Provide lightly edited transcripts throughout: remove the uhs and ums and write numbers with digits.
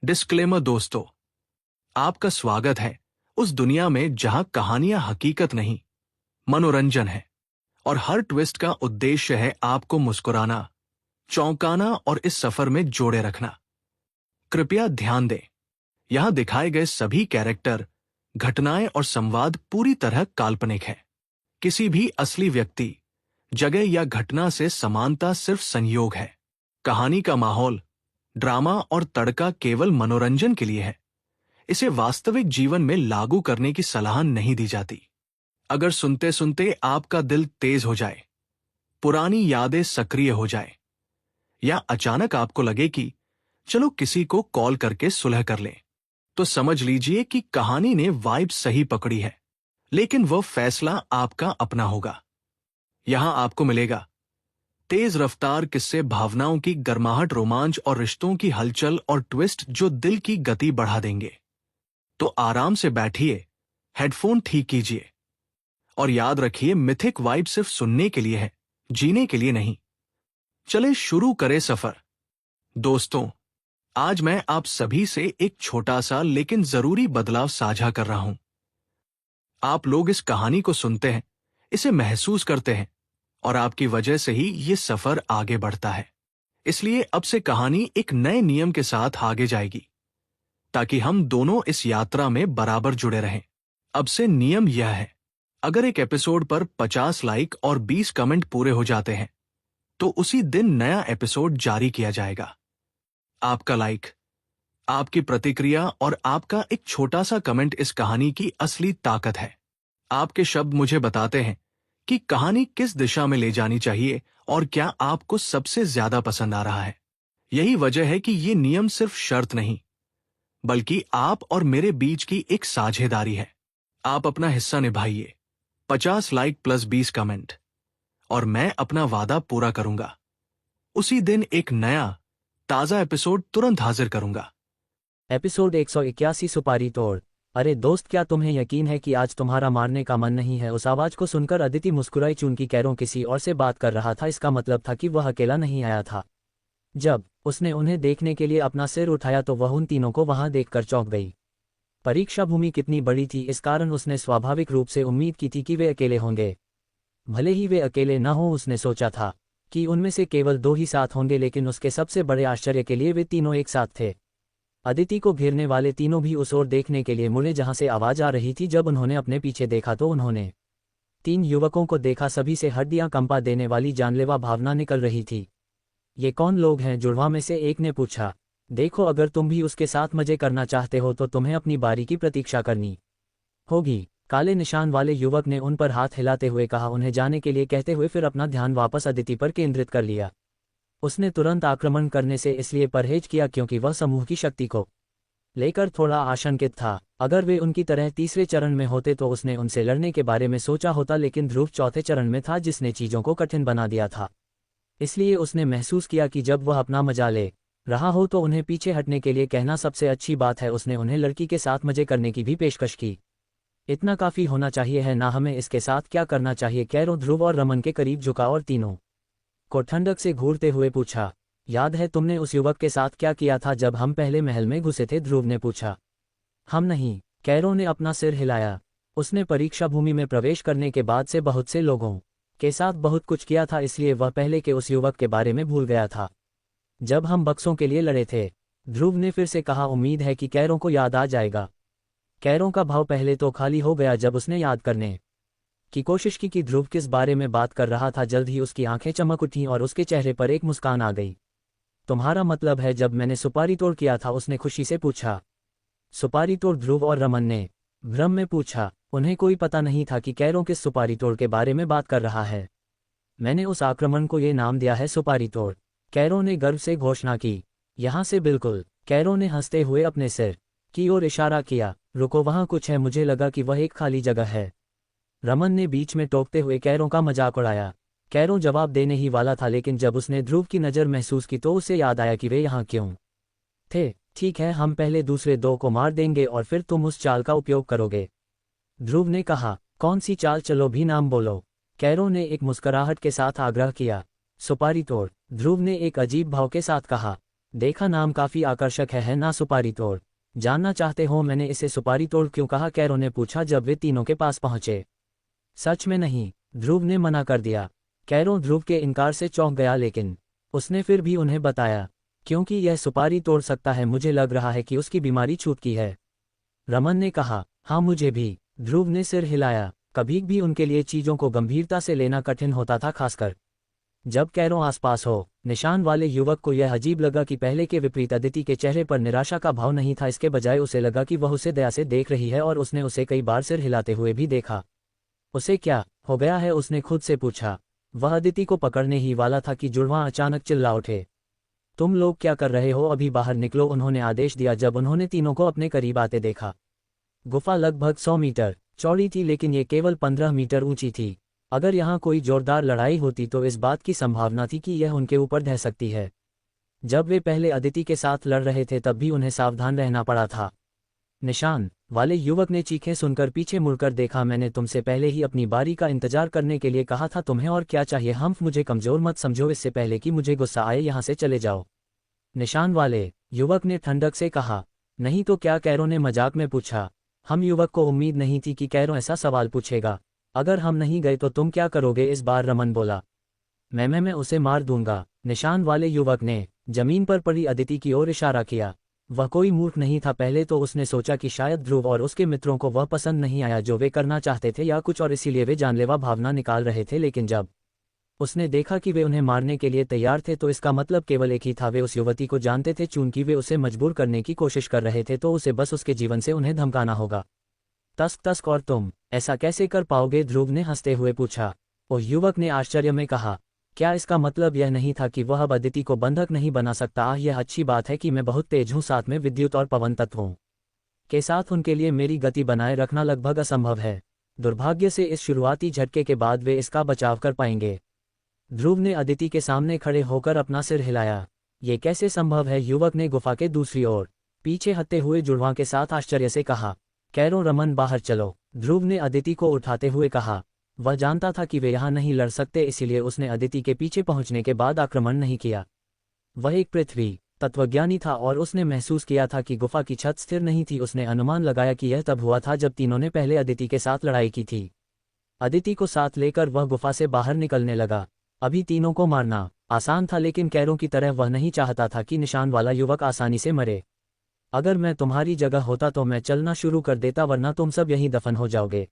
Disclaimer दोस्तों, आपका स्वागत है उस दुनिया में जहां कहानियां हकीकत नहीं, मनोरंजन है और हर ट्विस्ट का उद्देश्य है आपको मुस्कुराना, चौंकाना और इस सफर में जोड़े रखना। कृपया ध्यान दें, यहां दिखाए गए सभी कैरेक्टर, घटनाएं और संवाद पूरी तरह काल्पनिक है। किसी भी असली व्यक्ति, जगह या घटना से समानता सिर्फ संयोग है। कहानी का माहौल, ड्रामा और तड़का केवल मनोरंजन के लिए है। इसे वास्तविक जीवन में लागू करने की सलाह नहीं दी जाती। अगर सुनते सुनते आपका दिल तेज हो जाए, पुरानी यादें सक्रिय हो जाए या अचानक आपको लगे कि चलो किसी को कॉल करके सुलह कर लें, तो समझ लीजिए कि कहानी ने वाइब सही पकड़ी है, लेकिन वह फैसला आपका अपना होगा। यहां आपको मिलेगा तेज रफ्तार किस्से, भावनाओं की गर्माहट, रोमांच और रिश्तों की हलचल और ट्विस्ट जो दिल की गति बढ़ा देंगे। तो आराम से बैठिए, हेडफोन ठीक कीजिए और याद रखिए, मिथिक वाइब सिर्फ सुनने के लिए है, जीने के लिए नहीं। चले शुरू करें सफर। दोस्तों, आज मैं आप सभी से एक छोटा सा लेकिन जरूरी बदलाव साझा कर रहा हूं। आप लोग इस कहानी को सुनते हैं, इसे महसूस करते हैं और आपकी वजह से ही ये सफर आगे बढ़ता है। इसलिए अब से कहानी एक नए नियम के साथ आगे जाएगी, ताकि हम दोनों इस यात्रा में बराबर जुड़े रहें। अब से नियम यह है, अगर एक एपिसोड पर 50 लाइक और 20 कमेंट पूरे हो जाते हैं, तो उसी दिन नया एपिसोड जारी किया जाएगा। आपका लाइक, आपकी प्रतिक्रिया और आपका एक छोटा सा कमेंट इस कहानी की असली ताकत है। आपके शब्द मुझे बताते हैं कि कहानी किस दिशा में ले जानी चाहिए और क्या आपको सबसे ज्यादा पसंद आ रहा है। यही वजह है कि ये नियम सिर्फ शर्त नहीं, बल्कि आप और मेरे बीच की एक साझेदारी है। आप अपना हिस्सा निभाइए, 50 लाइक प्लस 20 कमेंट, और मैं अपना वादा पूरा करूंगा। उसी दिन एक नया ताजा एपिसोड तुरंत हाजिर करूंगा। एपिसोड 181 सुपारी तोड़। अरे दोस्त, क्या तुम्हें यकीन है कि आज तुम्हारा मारने का मन नहीं है? उस आवाज को सुनकर अदिति मुस्कुराई। चूंकि कैरों किसी और से बात कर रहा था, इसका मतलब था कि वह अकेला नहीं आया था। जब उसने उन्हें देखने के लिए अपना सिर उठाया तो वह उन तीनों को वहां देखकर चौंक गई। परीक्षा भूमि कितनी बड़ी थी, इस कारण उसने स्वाभाविक रूप से उम्मीद की थी कि वे अकेले होंगे। भले ही वे अकेले न हों, उसने सोचा था कि उनमें से केवल 2 ही साथ होंगे, लेकिन उसके सबसे बड़े आश्चर्य के लिए वे तीनों एक साथ थे। अदिति को घेरने वाले तीनों भी उस ओर देखने के लिए मुड़े जहां से आवाज आ रही थी। जब उन्होंने अपने पीछे देखा तो उन्होंने 3 युवकों को देखा। सभी से हड्डियां कंपा देने वाली जानलेवा भावना निकल रही थी। ये कौन लोग हैं? जुड़वा में से एक ने पूछा। देखो, अगर तुम भी उसके साथ मजे करना चाहते हो तो तुम्हें अपनी बारी की प्रतीक्षा करनी होगी, काले निशान वाले युवक ने उन पर हाथ हिलाते हुए कहा। उन्हें जाने के लिए कहते हुए फिर अपना ध्यान वापस अदिति पर केंद्रित कर लिया। उसने तुरंत आक्रमण करने से इसलिए परहेज किया क्योंकि वह समूह की शक्ति को लेकर थोड़ा आशंकित था। अगर वे उनकी तरह तीसरे चरण में होते तो उसने उनसे लड़ने के बारे में सोचा होता, लेकिन ध्रुव चौथे चरण में था, जिसने चीजों को कठिन बना दिया था। इसलिए उसने महसूस किया कि जब वह अपना मजा ले रहा हो तो उन्हें पीछे हटने के लिए कहना सबसे अच्छी बात है। उसने उन्हें लड़की के साथ मजे करने की भी पेशकश की। इतना काफी होना चाहिए है ना? हमें इसके साथ क्या करना चाहिए? कैरो ध्रुव और रमन के करीब झुका और तीनों को ठंडक से घूरते हुए पूछा। याद है तुमने उस युवक के साथ क्या किया था जब हम पहले महल में घुसे थे? ध्रुव ने पूछा। हम नहीं, कैरो ने अपना सिर हिलाया। उसने परीक्षा भूमि में प्रवेश करने के बाद से बहुत से लोगों के साथ बहुत कुछ किया था, इसलिए वह पहले के उस युवक के बारे में भूल गया था जब हम बक्सों के लिए लड़े थे। ध्रुव ने फिर से कहा। उम्मीद है कि कैरों को याद आ जाएगा। कैरों का भाव पहले तो खाली हो गया जब उसने याद करने की कोशिश की कि ध्रुव किस बारे में बात कर रहा था। जल्द ही उसकी आंखें चमक उठीं और उसके चेहरे पर एक मुस्कान आ गई। तुम्हारा मतलब है जब मैंने सुपारी तोड़ किया था? उसने खुशी से पूछा। सुपारी तोड़? ध्रुव और रमन ने भ्रम में पूछा। उन्हें कोई पता नहीं था कि कैरों किस सुपारी तोड़ के बारे में बात कर रहा है। मैंने उस आक्रमण को ये नाम दिया है सुपारी तोड़, कैरों ने गर्व से घोषणा की। यहां से बिल्कुल, कैरों ने हंसते हुए अपने सिर की ओर इशारा किया। रुको, वहां कुछ है, मुझे लगा कि वह एक खाली जगह है। रमन ने बीच में टोकते हुए कैरों का मजाक उड़ाया। कैरों जवाब देने ही वाला था, लेकिन जब उसने ध्रुव की नज़र महसूस की तो उसे याद आया कि वे यहाँ क्यों थे। ठीक है, हम पहले दूसरे 2 को मार देंगे और फिर तुम उस चाल का उपयोग करोगे, ध्रुव ने कहा। कौन सी चाल? चलो भी नाम बोलो, कैरों ने एक मुस्कुराहट के साथ आग्रह किया। सुपारी तोड़, ध्रुव ने एक अजीब भाव के साथ कहा। देखा नाम काफी आकर्षक है ना, सुपारी तोड़। जानना चाहते हो मैंने इसे सुपारी तोड़ क्यों कहा, कैरो ने पूछा जब वे तीनों के पास पहुंचे। सच में नहीं, ध्रुव ने मना कर दिया। कैरो ध्रुव के इनकार से चौंक गया, लेकिन उसने फिर भी उन्हें बताया, क्योंकि यह सुपारी तोड़ सकता है, मुझे लग रहा है कि उसकी बीमारी छूट की है। रमन ने कहा, हाँ मुझे भी। ध्रुव ने सिर हिलाया। कभी भी उनके लिए चीजों को गंभीरता से लेना कठिन होता था, खासकर जब कैरो आसपास हो। निशान वाले युवक को यह अजीब लगा कि पहले के विपरीत अदिति के चेहरे पर निराशा का भाव नहीं था, इसके बजाय उसे लगा कि वह उसे दया से देख रही है, और उसने उसे कई बार सिर हिलाते हुए भी देखा। उसे क्या हो गया है, उसने खुद से पूछा। वह अदिति को पकड़ने ही वाला था कि जुड़वां अचानक चिल्ला उठे, तुम लोग क्या कर रहे हो, अभी बाहर निकलो, उन्होंने आदेश दिया जब उन्होंने तीनों को अपने करीब आते देखा। गुफा लगभग 100 मीटर चौड़ी थी, लेकिन ये केवल 15 मीटर ऊंची थी। अगर यहाँ कोई जोरदार लड़ाई होती तो इस बात की संभावना थी कि यह उनके ऊपर ढह सकती है। जब वे पहले अदिति के साथ लड़ रहे थे तब भी उन्हें सावधान रहना पड़ा था। निशान वाले युवक ने चीखें सुनकर पीछे मुड़कर देखा, मैंने तुमसे पहले ही अपनी बारी का इंतजार करने के लिए कहा था, तुम्हें और क्या चाहिए, हम मुझे कमजोर मत समझो, इससे पहले कि मुझे गुस्सा आए यहाँ से चले जाओ। निशान वाले युवक ने ठंडक से कहा। नहीं तो क्या, कैरो ने मजाक में पूछा। हम युवक को उम्मीद नहीं थी कि कैरो ऐसा सवाल पूछेगा। अगर हम नहीं गए तो तुम क्या करोगे, इस बार रमन बोला। मैं उसे मार दूंगा, निशान वाले युवक ने जमीन पर पड़ी अदिति की ओर इशारा किया। वह कोई मूर्ख नहीं था, पहले तो उसने सोचा कि शायद ध्रुव और उसके मित्रों को वह पसंद नहीं आया जो वे करना चाहते थे या कुछ और, इसीलिए वे जानलेवा भावना निकाल रहे थे, लेकिन जब उसने देखा कि वे उन्हें मारने के लिए तैयार थे तो इसका मतलब केवल एक ही था, वे उस युवती को जानते थे। चूंकि वे उसे मजबूर करने की कोशिश कर रहे थे तो उसे बस उसके जीवन से उन्हें धमकाना होगा। तस्क और तुम ऐसा कैसे कर पाओगे, ध्रुव ने हंसते हुए पूछा। और युवक ने आश्चर्य में कहा, क्या इसका मतलब यह नहीं था कि वह अब अदिति को बंधक नहीं बना सकता। यह अच्छी बात है कि मैं बहुत तेज हूँ, साथ में विद्युत और पवन तत्वों के साथ उनके लिए मेरी गति बनाए रखना लगभग असंभव है। दुर्भाग्य से इस शुरुआती झटके के बाद वे इसका बचाव कर पाएंगे। ध्रुव ने अदिति के सामने खड़े होकर अपना सिर हिलाया। ये कैसे संभव है, युवक ने गुफा के दूसरी ओर पीछे हटते हुए जुड़वां के साथ आश्चर्य से कहा। कैरो, रमन बाहर चलो, ध्रुव ने अदिति को उठाते हुए कहा। वह जानता था कि वे यहाँ नहीं लड़ सकते, इसीलिए उसने अदिति के पीछे पहुंचने के बाद आक्रमण नहीं किया। वह एक पृथ्वी तत्वज्ञानी था और उसने महसूस किया था कि गुफा की छत स्थिर नहीं थी। उसने अनुमान लगाया कि यह तब हुआ था जब तीनों ने पहले अदिति के साथ लड़ाई की थी। अदिति को साथ लेकर वह गुफा से बाहर निकलने लगा। अभी तीनों को मारना आसान था, लेकिन कैरो की तरह वह नहीं चाहता था कि निशान वाला युवक आसानी से मरे। अगर मैं तुम्हारी जगह होता तो मैं चलना शुरू कर देता, वरना तुम सब यहीं दफन हो जाओगे,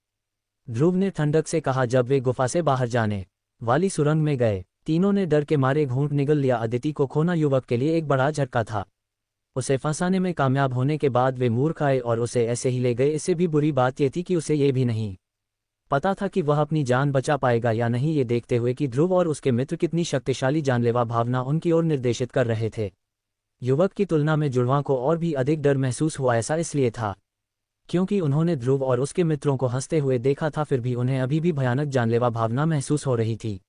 ध्रुव ने ठंडक से कहा। जब वे गुफा से बाहर जाने वाली सुरंग में गए, तीनों ने डर के मारे घूंट निगल लिया। अदिति को खोना युवक के लिए एक बड़ा झटका था। उसे फंसाने में कामयाब होने के बाद वे मूर्ख आए और उसे ऐसे ही ले गए। इससे भी बुरी बात यह थी कि उसे ये भी नहीं पता था कि वह अपनी जान बचा पाएगा या नहीं, ये देखते हुए कि ध्रुव और उसके मित्र कितनी शक्तिशाली जानलेवा भावना उनकी ओर निर्देशित कर रहे थे। युवक की तुलना में जुड़वां को और भी अधिक डर महसूस हुआ। ऐसा इसलिए था क्योंकि उन्होंने ध्रुव और उसके मित्रों को हंसते हुए देखा था, फिर भी उन्हें अभी भी भयानक जानलेवा भावना महसूस हो रही थी।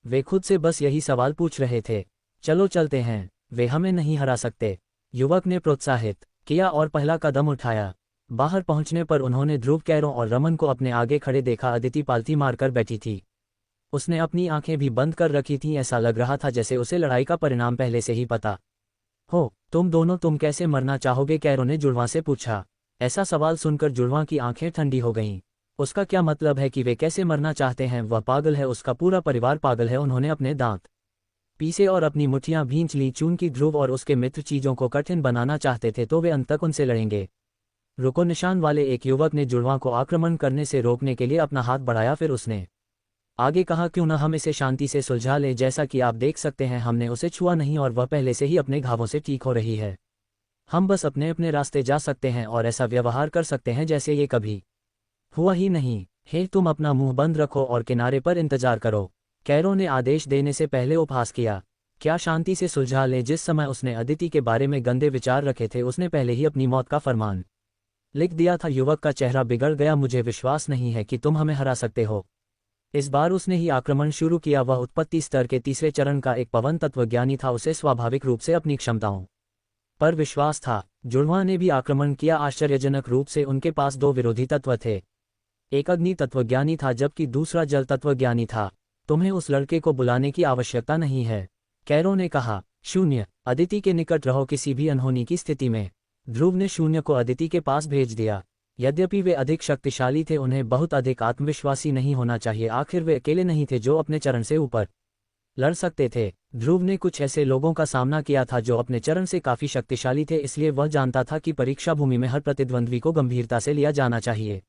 वे खुद से बस यही सवाल पूछ रहे थे, चलो चलते हैं, वे हमें नहीं हरा सकते, युवक ने प्रोत्साहित किया और पहला कदम उठाया। बाहर पहुंचने पर उन्होंने ध्रुव, कैरो और रमन को अपने आगे खड़े देखा। अदिति पालथी मारकर बैठी थी। उसने अपनी आंखें भी बंद कर रखी थीं। ऐसा लग रहा था जैसे उसे लड़ाई का परिणाम पहले से ही पता हो। तुम दोनों, तुम कैसे मरना चाहोगे, कैरो ने जुड़वां से पूछा। ऐसा सवाल सुनकर जुड़वां की आंखें ठंडी हो गईं। उसका क्या मतलब है कि वे कैसे मरना चाहते हैं? वह पागल है, उसका पूरा परिवार पागल है। उन्होंने अपने दांत पीसे और अपनी मुट्ठियां भींच ली। चूंकि ध्रुव और उसके मित्र चीजों को कठिन बनाना चाहते थे तो वे अंत तक उनसे लड़ेंगे। रुको, निशान वाले एक युवक ने जुड़वां को आक्रमण करने से रोकने के लिए अपना हाथ बढ़ाया। फिर उसने आगे कहा, क्यों न हम इसे शांति से सुलझा लें। जैसा कि आप देख सकते हैं हमने उसे छुआ नहीं और वह पहले से ही अपने घावों से ठीक हो रही है। हम बस अपने अपने रास्ते जा सकते हैं और ऐसा व्यवहार कर सकते हैं जैसे ये कभी हुआ ही नहीं। हे, तुम अपना मुंह बंद रखो और किनारे पर इंतजार करो, कैरो ने आदेश देने से पहले उपहास किया। क्या शांति से सुलझा ले? जिस समय उसने अदिति के बारे में गंदे विचार रखे थे उसने पहले ही अपनी मौत का फरमान लिख दिया था। युवक का चेहरा बिगड़ गया। मुझे विश्वास नहीं है कि तुम हमें हरा सकते हो। इस बार उसने ही आक्रमण शुरू किया। वह उत्पत्ति स्तर के तीसरे चरण का एक पवन तत्वज्ञानी था। उसे स्वाभाविक रूप से अपनी क्षमताओं पर विश्वास था। जुड़वां ने भी आक्रमण किया। आश्चर्यजनक रूप से उनके पास दो विरोधी तत्व थे। एक अग्नि तत्वज्ञानी था जबकि दूसरा जल तत्वज्ञानी था। तुम्हें उस लड़के को बुलाने की आवश्यकता नहीं है, कैरो ने कहा। शून्य। अदिति के निकट रहो किसी भी अनहोनी की स्थिति में। ध्रुव ने शून्य को अदिति के पास भेज दिया। यद्यपि वे अधिक शक्तिशाली थे, उन्हें बहुत अधिक आत्मविश्वासी नहीं होना चाहिए। आखिर वे अकेले नहीं थे जो अपने चरण से ऊपर लड़ सकते थे। ध्रुव ने कुछ ऐसे लोगों का सामना किया था जो अपने चरण से काफी शक्तिशाली थे, इसलिए वह जानता था कि परीक्षा भूमि में हर प्रतिद्वंद्वी को गंभीरता से लिया जाना चाहिए।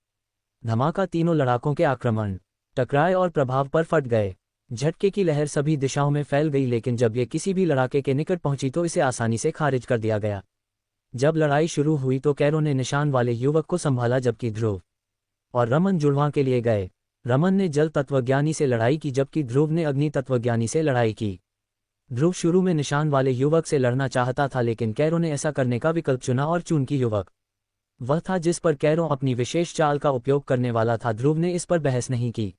धमाका, तीनों लड़ाकों के आक्रमण टकराए और प्रभाव पर फट गए। झटके की लहर सभी दिशाओं में फैल गई, लेकिन जब ये किसी भी लड़ाके के निकट पहुंची तो इसे आसानी से खारिज कर दिया गया। जब लड़ाई शुरू हुई तो कैरो ने निशान वाले युवक को संभाला, जबकि ध्रुव और रमन जुड़वां के लिए गए। रमन ने जल तत्वज्ञानी से लड़ाई की, जबकि ध्रुव ने अग्नि तत्वज्ञानी से लड़ाई की। ध्रुव शुरू में निशान वाले युवक से लड़ना चाहता था, लेकिन कैरो ने ऐसा करने का विकल्प चुना और चून की युवक वह था जिस पर कैरो अपनी विशेष चाल का उपयोग करने वाला था। ध्रुव ने इस पर बहस नहीं की।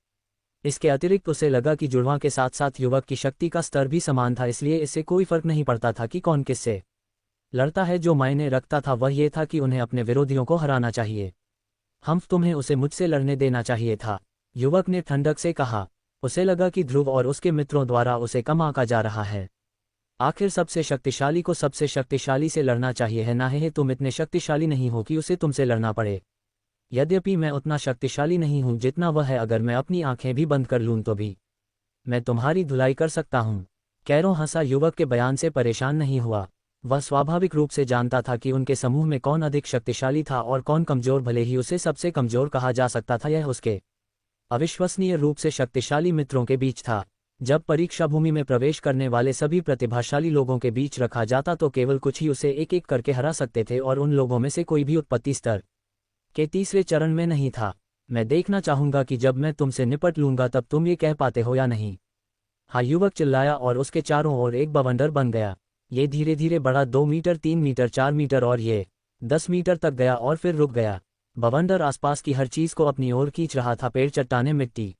इसके अतिरिक्त उसे लगा कि जुड़वां के साथ साथ युवक की शक्ति का स्तर भी समान था, इसलिए इससे कोई फर्क नहीं पड़ता था कि कौन किससे लड़ता है। जो मायने रखता था वह ये था कि उन्हें अपने विरोधियों को हराना चाहिए। तुम्हें उसे मुझसे लड़ने देना चाहिए था, युवक ने ठंडक से कहा। उसे लगा कि ध्रुव और उसके मित्रों द्वारा उसे कम आंका जा रहा है। आखिर सबसे शक्तिशाली को सबसे शक्तिशाली से लड़ना चाहिए है ना। है तुम इतने शक्तिशाली नहीं हो कि उसे तुमसे लड़ना पड़े। यद्यपि मैं उतना शक्तिशाली नहीं हूं जितना वह है, अगर मैं अपनी आंखें भी बंद कर लूं तो भी मैं तुम्हारी धुलाई कर सकता हूं। कैरो हंसा। युवक के बयान से परेशान नहीं हुआ। वह स्वाभाविक रूप से जानता था कि उनके समूह में कौन अधिक शक्तिशाली था और कौन कमजोर। भले ही उसे सबसे कमजोर कहा जा सकता था, यह उसके अविश्वसनीय रूप से शक्तिशाली मित्रों के बीच था। जब परीक्षा भूमि में प्रवेश करने वाले सभी प्रतिभाशाली लोगों के बीच रखा जाता तो केवल कुछ ही उसे एक एक करके हरा सकते थे, और उन लोगों में से कोई भी उत्पत्ति स्तर के तीसरे चरण में नहीं था। मैं देखना चाहूंगा कि जब मैं तुमसे निपट लूंगा तब तुम ये कह पाते हो या नहीं। हाँ, युवक चिल्लाया और उसके चारों ओर एक बवंडर बन गया। ये धीरे धीरे बढ़ा, 2 मीटर, 3 मीटर, 4 मीटर और ये 10 मीटर तक गया और फिर रुक गया। बवंडर आसपास की हर चीज को अपनी ओर खींच रहा था। पेड़, चट्टानें, मिट्टी।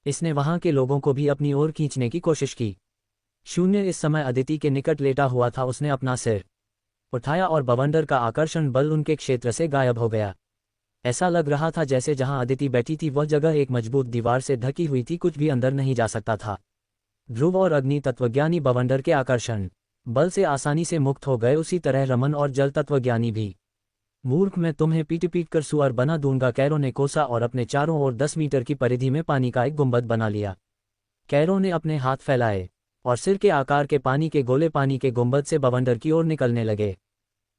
इसने वहां के लोगों को भी अपनी ओर खींचने की कोशिश की। शून्य इस समय अदिति के निकट लेटा हुआ था। उसने अपना सिर उठाया और बवंडर का आकर्षण बल उनके क्षेत्र से गायब हो गया। ऐसा लग रहा था जैसे जहां अदिति बैठी थी वह जगह एक मजबूत दीवार से ढकी हुई थी, कुछ भी अंदर नहीं जा सकता था। ध्रुव और अग्नि तत्वज्ञानी बवंडर के आकर्षण बल से आसानी से मुक्त हो गए, उसी तरह रमन और जल तत्वज्ञानी भी। मूर्ख, मैं तुम्हें पीट पीट कर सुअर बना दूंगा, कैरो ने कोसा और अपने चारों ओर 10 मीटर की परिधि में पानी का एक गुंबद बना लिया। कैरो ने अपने हाथ फैलाए और सिर के आकार के पानी के गोले पानी के गुंबद से बवंडर की ओर निकलने लगे।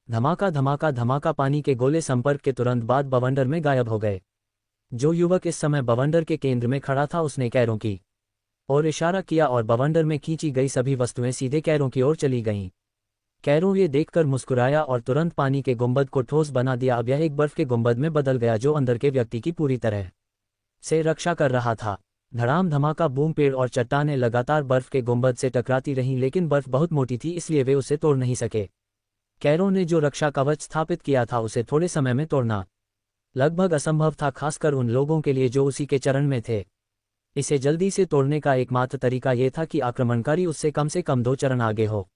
धमाका धमाका धमाका। पानी के गोले संपर्क के तुरंत बाद बवंडर में गायब हो गए। जो युवक इस समय बवंडर के केंद्र में खड़ा था उसने कैरो की और इशारा किया और बवंडर में खींची गई सभी वस्तुएं सीधे कैरो की ओर चली गईं। कैरो ये देखकर मुस्कुराया और तुरंत पानी के गुंबद को ठोस बना दिया। अब यह एक बर्फ के गुंबद में बदल गया जो अंदर के व्यक्ति की पूरी तरह से रक्षा कर रहा था। धड़ाम धमाका बूम। पेड़ और चट्टानें लगातार बर्फ के गुंबद से टकराती रहीं, लेकिन बर्फ बहुत मोटी थी इसलिए वे उसे तोड़ नहीं सके। कैरो ने जो रक्षा कवच स्थापित किया था उसे थोड़े समय में तोड़ना लगभग असंभव था, खासकर उन लोगों के लिए जो उसी के चरण में थे। इसे जल्दी से तोड़ने का एकमात्र तरीका यह था कि आक्रमणकारी उससे कम से कम 2 चरण आगे हो।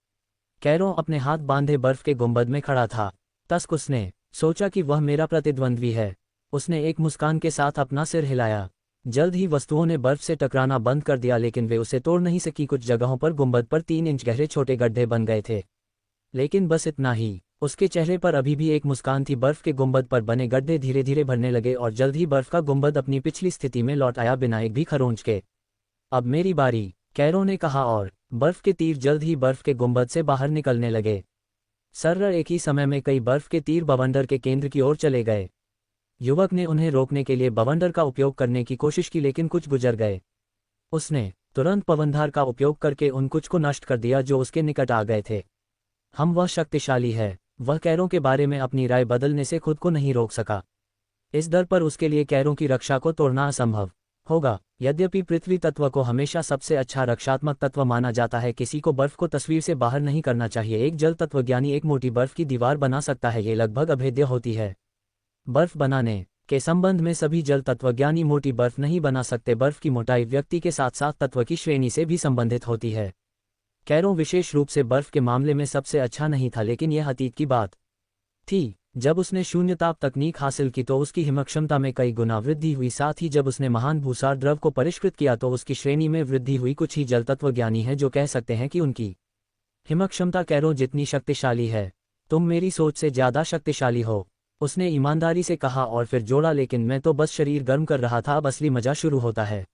कैरो अपने हाथ बांधे बर्फ के गुंबद में खड़ा था। तस्क उसने सोचा कि वह मेरा प्रतिद्वंद्वी है। उसने एक मुस्कान के साथ अपना सिर हिलाया। जल्द ही वस्तुओं ने बर्फ से टकराना बंद कर दिया, लेकिन वे उसे तोड़ नहीं सकी। कुछ जगहों पर गुंबद पर 3 इंच गहरे छोटे गड्ढे बन गए थे, लेकिन बस इतना ही। उसके चेहरे पर अभी भी एक मुस्कान थी। बर्फ के गुंबद पर बने गड्ढे धीरे धीरे भरने लगे और जल्द ही बर्फ का गुंबद अपनी पिछली स्थिति में लौट आया बिना एक भी खरोंच के। अब मेरी बारी, कैरो ने कहा और बर्फ के तीर जल्द ही बर्फ के गुंबद से बाहर निकलने लगे। सर्र एक ही समय में कई बर्फ के तीर बवंडर के केंद्र की ओर चले गए। युवक ने उन्हें रोकने के लिए बवंडर का उपयोग करने की कोशिश की, लेकिन कुछ गुजर गए। उसने तुरंत पवनधार का उपयोग करके उन कुछ को नष्ट कर दिया जो उसके निकट आ गए थे। वह शक्तिशाली है। वह कैरो के बारे में अपनी राय बदलने से खुद को नहीं रोक सका। इस दर पर उसके लिए कैरो की रक्षा को तोड़ना असंभव होगा। यद्यपि पृथ्वी तत्व को हमेशा सबसे अच्छा रक्षात्मक तत्व माना जाता है, किसी को बर्फ को तस्वीर से बाहर नहीं करना चाहिए। एक जल तत्वज्ञानी एक मोटी बर्फ की दीवार बना सकता है, ये लगभग अभेद्य होती है। बर्फ बनाने के संबंध में सभी जल तत्वज्ञानी मोटी बर्फ नहीं बना सकते। बर्फ की मोटाई व्यक्ति के साथ साथ तत्व की श्रेणी से भी संबंधित होती है। कैरो विशेष रूप से बर्फ के मामले में सबसे अच्छा नहीं था, लेकिन यह अतीत की बात थी। जब उसने शून्यताप तकनीक हासिल की तो उसकी हिमक क्षमता में कई गुना वृद्धि हुई। साथ ही जब उसने महान भूसार द्रव को परिष्कृत किया तो उसकी श्रेणी में वृद्धि हुई। कुछ ही जल तत्वज्ञानी हैं जो कह सकते हैं कि उनकी हिम्मत क्षमता कैरो जितनी शक्तिशाली है, तुम मेरी सोच से ज्यादा शक्तिशाली हो, उसने ईमानदारी से कहा और फिर जोड़ा, लेकिन मैं तो बस शरीर गर्म कर रहा था, अब असली मजा शुरू होता है।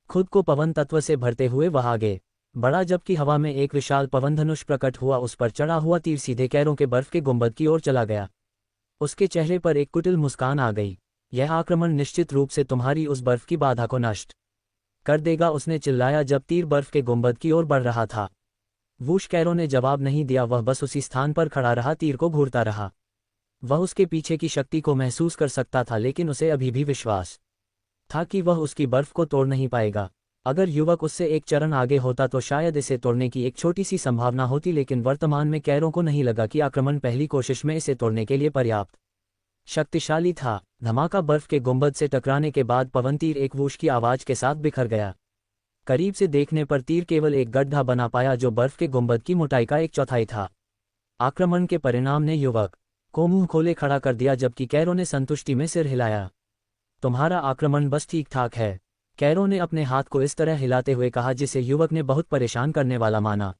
खुद को पवन तत्व से भरते हुए वह आगे बढ़ा, जबकि हवा में एक विशाल पवन धनुष प्रकट हुआ। उस पर चढ़ा हुआ तीर सीधे कैरों के बर्फ के गुंबद की ओर चला गया। उसके चेहरे पर एक कुटिल मुस्कान आ गई। यह आक्रमण निश्चित रूप से तुम्हारी उस बर्फ की बाधा को नष्ट कर देगा, उसने चिल्लाया जब तीर बर्फ के गुंबद की ओर बढ़ रहा था। वूश कैरो ने जवाब नहीं दिया, वह बस उसी स्थान पर खड़ा रहा, तीर को घूरता रहा। वह उसके पीछे की शक्ति को महसूस कर सकता था, लेकिन उसे अभी भी विश्वास था कि वह उसकी बर्फ को तोड़ नहीं पाएगा। अगर युवक उससे एक चरण आगे होता तो शायद इसे तोड़ने की एक छोटी सी संभावना होती, लेकिन वर्तमान में कैरों को नहीं लगा कि आक्रमण पहली कोशिश में इसे तोड़ने के लिए पर्याप्त शक्तिशाली था। धमाका, बर्फ के गुंबद से टकराने के बाद पवन तीर एक वूश की आवाज के साथ बिखर गया। करीब से देखने पर तीर केवल एक गड्ढा बना पाया जो बर्फ के गुंबद की मोटाई का 1/4 था। आक्रमण के परिणाम ने युवक को मुंह खोले खड़ा कर दिया, जबकि कैरो ने संतुष्टि में सिर हिलाया। तुम्हारा आक्रमण बस ठीक ठाक है, कैरो ने अपने हाथ को इस तरह हिलाते हुए कहा जिसे युवक ने बहुत परेशान करने वाला माना।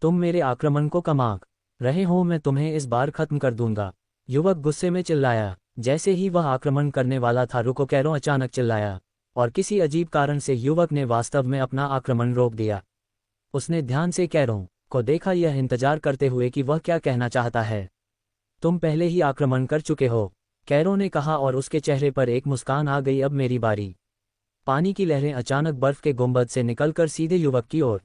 तुम मेरे आक्रमण को कमाक रहे हो, मैं तुम्हें इस बार खत्म कर दूंगा, युवक गुस्से में चिल्लाया। जैसे ही वह आक्रमण करने वाला था, रुको, कैरो अचानक चिल्लाया, और किसी अजीब कारण से युवक ने वास्तव में अपना आक्रमण रोक दिया। उसने ध्यान से कैरो को देखा, यह इंतजार करते हुए कि वह क्या कहना चाहता है। तुम पहले ही आक्रमण कर चुके हो, कैरो ने कहा, और उसके चेहरे पर एक मुस्कान आ गई। अब मेरी बारी। पानी की लहरें अचानक बर्फ के गुंबद से निकलकर सीधे युवक की ओर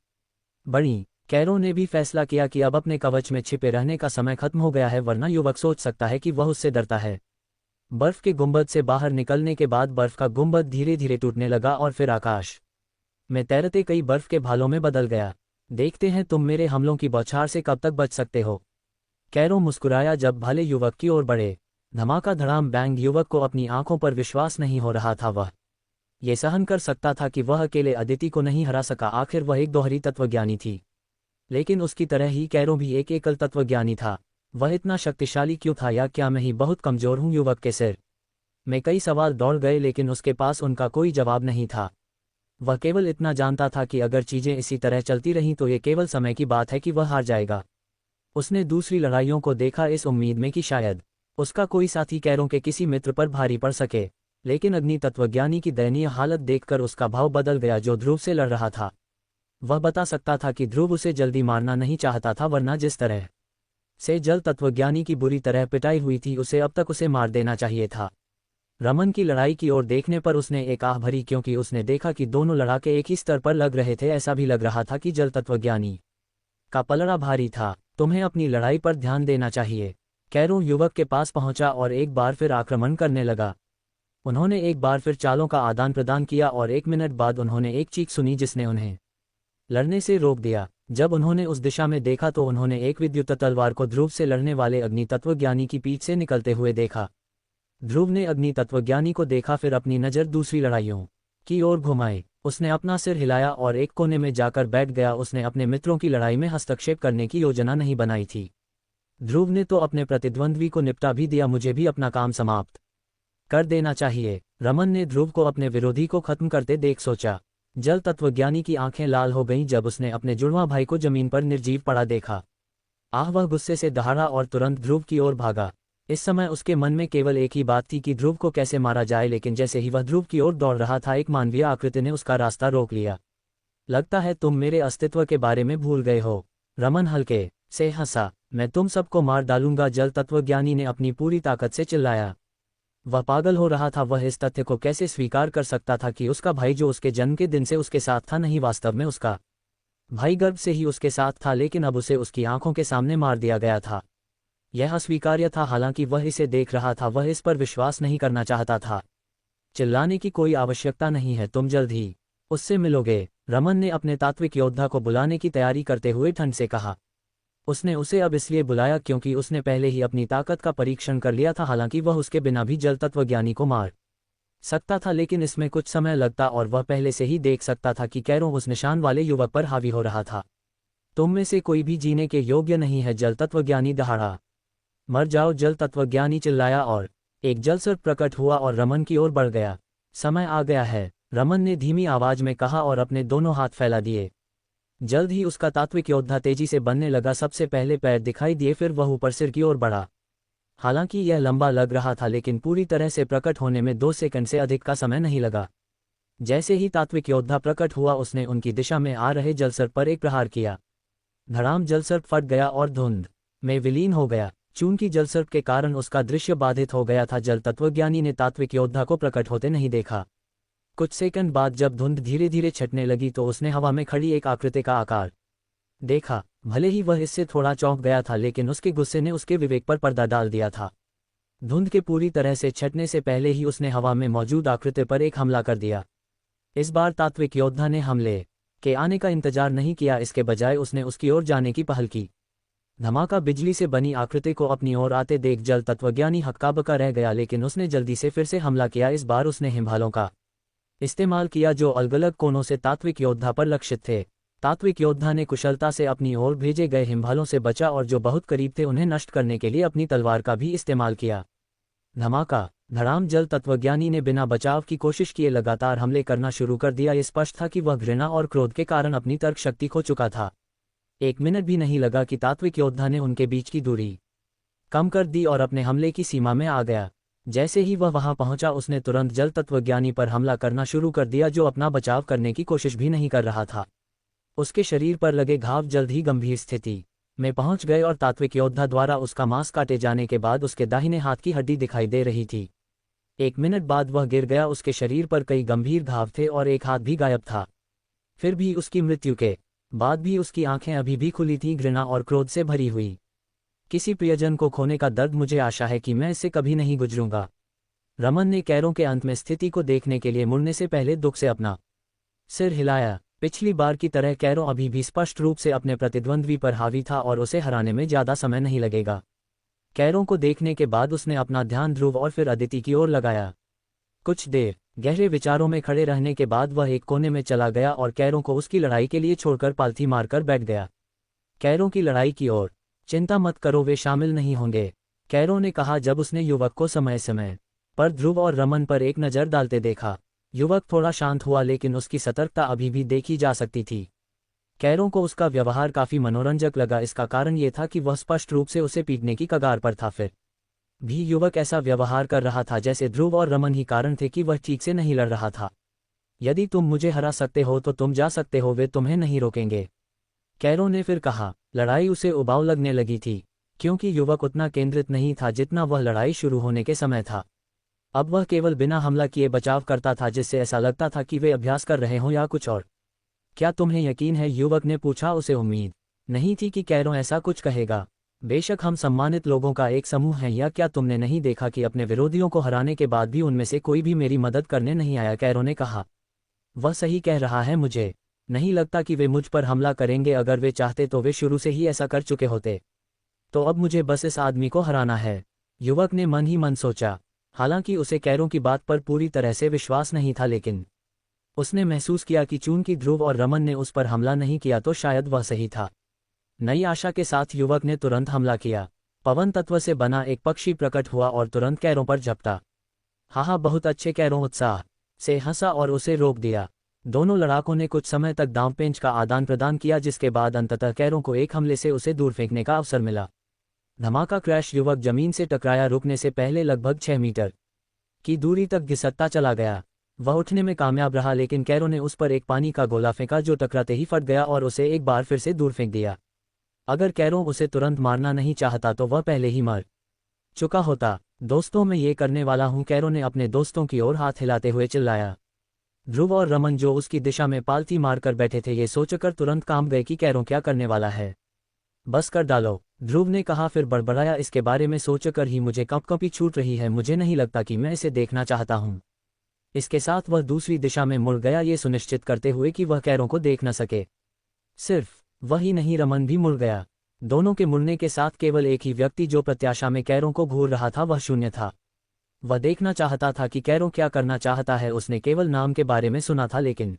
बढ़ीं। कैरो ने भी फैसला किया कि अब अपने कवच में छिपे रहने का समय खत्म हो गया है, वरना युवक सोच सकता है कि वह उससे डरता है। बर्फ के गुंबद से बाहर निकलने के बाद बर्फ का गुंबद धीरे धीरे टूटने लगा और फिर आकाश में तैरते कई बर्फ के भालों में बदल गया। देखते हैं तुम मेरे हमलों की बौछार से कब तक बच सकते हो, कैरो मुस्कुराया जब भाले युवक की ओर बढ़े। धमाका, धड़ाम, बैंग। युवक को अपनी आंखों पर विश्वास नहीं हो रहा था। वह ये सहन कर सकता था कि वह अकेले अदिति को नहीं हरा सका, आखिर वह एक दोहरी तत्वज्ञानी थी, लेकिन उसकी तरह ही कैरो भी एक एकल तत्वज्ञानी था। वह इतना शक्तिशाली क्यों था, या क्या मैं ही बहुत कमजोर हूं? युवक के सिर में कई सवाल दौड़ गए, लेकिन उसके पास उनका कोई जवाब नहीं था। वह केवल इतना जानता था कि अगर चीजें इसी तरह चलती रहीं तो ये केवल समय की बात है कि वह हार जाएगा। उसने दूसरी लड़ाइयों को देखा इस उम्मीद में कि शायद उसका कोई साथी कैरों के किसी मित्र पर भारी पड़ सके, लेकिन अग्नि तत्वज्ञानी की दयनीय हालत देखकर उसका भाव बदल गया, जो ध्रुव से लड़ रहा था। वह बता सकता था कि ध्रुव उसे जल्दी मारना नहीं चाहता था, वरना जिस तरह से जल तत्वज्ञानी की बुरी तरह पिटाई हुई थी, उसे अब तक उसे मार देना चाहिए था। रमन की लड़ाई की ओर देखने पर उसने एक आह भरी, क्योंकि उसने देखा कि दोनों लड़ाके एक ही स्तर पर लग रहे थे। ऐसा भी लग रहा था कि जल तत्वज्ञानी का पलड़ा भारी था। तुम्हें अपनी लड़ाई पर ध्यान देना चाहिए। कैरो युवक के पास पहुंचा और एक बार फिर आक्रमण करने लगा। उन्होंने एक बार फिर चालों का आदान प्रदान किया और 1 मिनट बाद उन्होंने एक चीख सुनी जिसने उन्हें लड़ने से रोक दिया। जब उन्होंने उस दिशा में देखा तो उन्होंने एक विद्युत तलवार को ध्रुव से लड़ने वाले अग्नि तत्वज्ञानी की पीठ से निकलते हुए देखा। ध्रुव ने अग्नि तत्वज्ञानी को देखा, फिर अपनी नज़र दूसरी लड़ाइयों की ओर घुमाई। उसने अपना सिर हिलाया और एक कोने में जाकर बैठ गया। उसने अपने मित्रों की लड़ाई में हस्तक्षेप करने की योजना नहीं बनाई थी। ध्रुव ने तो अपने प्रतिद्वंद्वी को निपटा भी दिया, मुझे भी अपना काम समाप्त कर देना चाहिए। रमन ने ध्रुव को अपने विरोधी को खत्म करते देख सोचा। जल तत्वज्ञानी की आंखें लाल हो गईं जब उसने अपने जुड़वां भाई को जमीन पर निर्जीव पड़ा देखा। आह, वह गुस्से से दहाड़ा और तुरंत ध्रुव की ओर भागा। इस समय उसके मन में केवल एक ही बात थी कि ध्रुव को कैसे मारा जाए, लेकिन जैसे ही वह ध्रुव की ओर दौड़ रहा था, एक मानवीय आकृति ने उसका रास्ता रोक लिया। लगता है तुम मेरे अस्तित्व के बारे में भूल गए हो, रमन हल्के से हंसा। मैं तुम सबको मार डालूंगा, जल तत्वज्ञानी ने अपनी पूरी ताकत से चिल्लाया। वह पागल हो रहा था। वह इस तथ्य को कैसे स्वीकार कर सकता था कि उसका भाई, जो उसके जन्म के दिन से उसके साथ था, नहीं, वास्तव में उसका भाई गर्भ से ही उसके साथ था, लेकिन अब उसे उसकी आंखों के सामने मार दिया गया था। यह अस्वीकार्य था। हालांकि वह इसे देख रहा था, वह इस पर विश्वास नहीं करना चाहता था। चिल्लाने की कोई आवश्यकता नहीं है, तुम जल्द ही उससे मिलोगे, रमन ने अपने तात्विक योद्धा को बुलाने की तैयारी करते हुए ठंड से कहा। उसने उसे अब इसलिए बुलाया क्योंकि उसने पहले ही अपनी ताकत का परीक्षण कर लिया था। हालांकि वह उसके बिना भी जल तत्वज्ञानी को मार सकता था, लेकिन इसमें कुछ समय लगता, और वह पहले से ही देख सकता था कि कैरो उस निशान वाले युवक पर हावी हो रहा था। तुम में से कोई भी जीने के योग्य नहीं है, जल तत्वज्ञानी दहाड़ा। मर जाओ, जल तत्वज्ञानी चिल्लाया, और एक जलसर्प प्रकट हुआ और रमन की ओर बढ़ गया। समय आ गया है, रमन ने धीमी आवाज में कहा और अपने दोनों हाथ फैला दिए। जल्द ही उसका तात्विक योद्धा तेजी से बनने लगा। सबसे पहले पैर दिखाई दिए, फिर वह ऊपर सिर की ओर बढ़ा। हालांकि यह लंबा लग रहा था, लेकिन पूरी तरह से प्रकट होने में 2 सेकंड से अधिक का समय नहीं लगा। जैसे ही तात्विक योद्धा प्रकट हुआ, उसने उनकी दिशा में आ रहे जलसर्प पर एक प्रहार किया। धड़ाम, जलसर्प फट गया और धुंध में विलीन हो गया। चूंकि जलसर्प के कारण उसका दृश्य बाधित हो गया था, जल तत्वज्ञानी ने तात्विक योद्धा को प्रकट होते नहीं देखा। कुछ सेकंड बाद जब धुंध धीरे धीरे छटने लगी तो उसने हवा में खड़ी एक आकृति का आकार देखा। भले ही वह इससे थोड़ा चौंक गया था, लेकिन उसके गुस्से ने उसके विवेक पर पर्दा डाल दिया था। धुंध के पूरी तरह से छटने से पहले ही उसने हवा में मौजूद आकृति पर एक हमला कर दिया। इस बार तात्विक योद्धा ने हमले के आने का इंतजार नहीं किया, इसके बजाय उसने उसकी ओर जाने की पहल की। धमाका, बिजली से बनी आकृति को अपनी ओर आते देख जल तत्वज्ञानी हक्का-बक्का रह गया, लेकिन उसने जल्दी से फिर से हमला किया। इस बार उसने हिमभालों का इस्तेमाल किया जो अलग-अलग कोनों से तात्विक योद्धा पर लक्षित थे। तात्विक योद्धा ने कुशलता से अपनी ओर भेजे गए हिमभालों से बचा और जो बहुत करीब थे उन्हें नष्ट करने के लिए अपनी तलवार का भी इस्तेमाल किया। धमाका, धड़ाम, जल तत्वज्ञानी ने बिना बचाव की कोशिश किए लगातार हमले करना शुरू कर दिया। ये स्पष्ट था कि वह घृणा और क्रोध के कारण अपनी तर्क शक्ति खो चुका था। 1 मिनट भी नहीं लगा कि तात्विक योद्धा ने उनके बीच की दूरी कम कर दी और अपने हमले की सीमा में आ गया। जैसे ही वह वहां पहुंचा, उसने तुरंत जल तत्वज्ञानी पर हमला करना शुरू कर दिया, जो अपना बचाव करने की कोशिश भी नहीं कर रहा था। उसके शरीर पर लगे घाव जल्द ही गंभीर स्थिति में पहुंच गए और तात्विक योद्धा द्वारा उसका मांस काटे जाने के बाद उसके दाहिने हाथ की हड्डी दिखाई दे रही थी। 1 मिनट बाद वह गिर गया। उसके शरीर पर कई गंभीर घाव थे और एक हाथ भी गायब था। फिर भी उसकी मृत्यु के बाद भी उसकी आंखें अभी भी खुली थीं, घृणा और क्रोध से भरी हुई। किसी प्रियजन को खोने का दर्द, मुझे आशा है कि मैं इससे कभी नहीं गुजरूंगा। रमन ने कैरों के अंत में स्थिति को देखने के लिए मुड़ने से पहले दुख से अपना सिर हिलाया। पिछली बार की तरह कैरो अभी भी स्पष्ट रूप से अपने प्रतिद्वंद्वी पर हावी था और उसे हराने में ज्यादा समय नहीं लगेगा। कैरों को देखने के बाद उसने अपना ध्यान ध्रुव और फिर अदिति की ओर लगाया। कुछ देर गहरे विचारों में खड़े रहने के बाद वह एक कोने में चला गया और कैरों को उसकी लड़ाई के लिए छोड़कर पालथी मारकर बैठ गया। कैरों की लड़ाई की ओर चिंता मत करो, वे शामिल नहीं होंगे, कैरों ने कहा जब उसने युवक को समय समय पर ध्रुव और रमन पर एक नज़र डालते देखा। युवक थोड़ा शांत हुआ, लेकिन उसकी सतर्कता अभी भी देखी जा सकती थी। कैरों को उसका व्यवहार काफी मनोरंजक लगा। इसका कारण ये था कि वह स्पष्ट रूप से उसे पीटने की कगार पर था। फिर भी युवक ऐसा व्यवहार कर रहा था जैसे ध्रुव और रमन ही कारण थे कि वह ठीक से नहीं लड़ रहा था। यदि तुम मुझे हरा सकते हो तो तुम जा सकते हो, वे तुम्हें नहीं रोकेंगे, कैरों ने फिर कहा। लड़ाई उसे उबाऊ लगने लगी थी, क्योंकि युवक उतना केंद्रित नहीं था जितना वह लड़ाई शुरू होने के समय था। अब वह केवल बिना हमला किए बचाव करता था, जिससे ऐसा लगता था कि वे अभ्यास कर रहे हों या कुछ और। क्या तुम्हें यकीन है, युवक ने पूछा। उसे उम्मीद नहीं थी कि कैरों ऐसा कुछ कहेगा। बेशक हम सम्मानित लोगों का एक समूह हैं, या क्या तुमने नहीं देखा कि अपने विरोधियों को हराने के बाद भी उनमें से कोई भी मेरी मदद करने नहीं आया, कैरों ने कहा। वह सही कह रहा है, मुझे नहीं लगता कि वे मुझ पर हमला करेंगे। अगर वे चाहते तो वे शुरू से ही ऐसा कर चुके होते। तो अब मुझे बस इस आदमी को हराना है, युवक ने मन ही मन सोचा। हालांकि उसे कैरों की बात पर पूरी तरह से विश्वास नहीं था, लेकिन उसने महसूस किया कि चूंकि ध्रुव और रमन ने उस पर हमला नहीं किया तो शायद वह सही था। नई आशा के साथ युवक ने तुरंत हमला किया। पवन तत्व से बना एक पक्षी प्रकट हुआ और तुरंत कैरों पर झपटा। हाँ, बहुत अच्छे, कैरों उत्साह से हंसा और उसे रोक दिया। दोनों लड़ाकों ने कुछ समय तक दांवपेंच का आदान प्रदान किया, जिसके बाद अंततः कैरों को एक हमले से उसे दूर फेंकने का अवसर मिला। धमाका, क्रैश, युवक जमीन से टकराया। रुकने से पहले लगभग 6 मीटर की दूरी तक घिसटता चला गया। वह उठने में कामयाब रहा, लेकिन कैरों ने उस पर एक पानी का गोला फेंका जो टकराते ही फट गया और उसे एक बार फिर से दूर फेंक दिया। अगर कैरों उसे तुरंत मारना नहीं चाहता तो वह पहले ही मर चुका होता। दोस्तों, मैं ये करने वाला हूं, कैरों ने अपने दोस्तों की ओर हाथ हिलाते हुए चिल्लाया। ध्रुव और रमन जो उसकी दिशा में पालथी मारकर बैठे थे, ये सोचकर तुरंत काम गए कि कैरों क्या करने वाला है। बस कर डालो, ध्रुव ने कहा, फिर बड़बड़ाया, इसके बारे में सोचकर ही मुझे कंपकंपी छूट रही है। मुझे नहीं लगता कि मैं इसे देखना चाहता हूं। इसके साथ वह दूसरी दिशा में मुड़ गया, ये सुनिश्चित करते हुए कि वह कैरों को देख न सके। सिर्फ वही नहीं, रमन भी मुड़ गया। दोनों के मुड़ने के साथ केवल एक ही व्यक्ति जो प्रत्याशा में कैरों को घूर रहा था वह शून्य था। वह देखना चाहता था कि कैरों क्या करना चाहता है। उसने केवल नाम के बारे में सुना था, लेकिन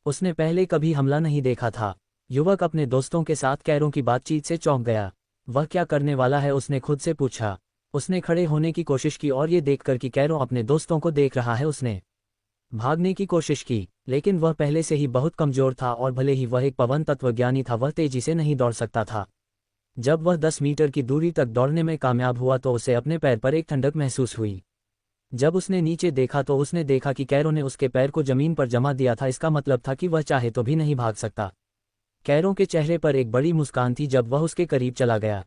उसने पहले कभी हमला नहीं देखा था। युवक अपने दोस्तों के साथ कैरों की बातचीत से चौंक गया। वह क्या करने वाला है, उसने खुद से पूछा। उसने खड़े होने की कोशिश की और ये देखकर कि कैरों अपने दोस्तों को देख रहा है, उसने भागने की कोशिश की, लेकिन वह पहले से ही बहुत कमजोर था और भले ही वह एक पवन तत्वज्ञानी था, वह तेजी से नहीं दौड़ सकता था। जब वह 10 मीटर की दूरी तक दौड़ने में कामयाब हुआ तो उसे अपने पैर पर एक ठंडक महसूस हुई। जब उसने नीचे देखा तो उसने देखा कि कैरो ने उसके पैर को जमीन पर जमा दिया था। इसका मतलब था कि वह चाहे तो भी नहीं भाग सकता। कैरो के चेहरे पर एक बड़ी मुस्कान थी जब वह उसके करीब चला गया।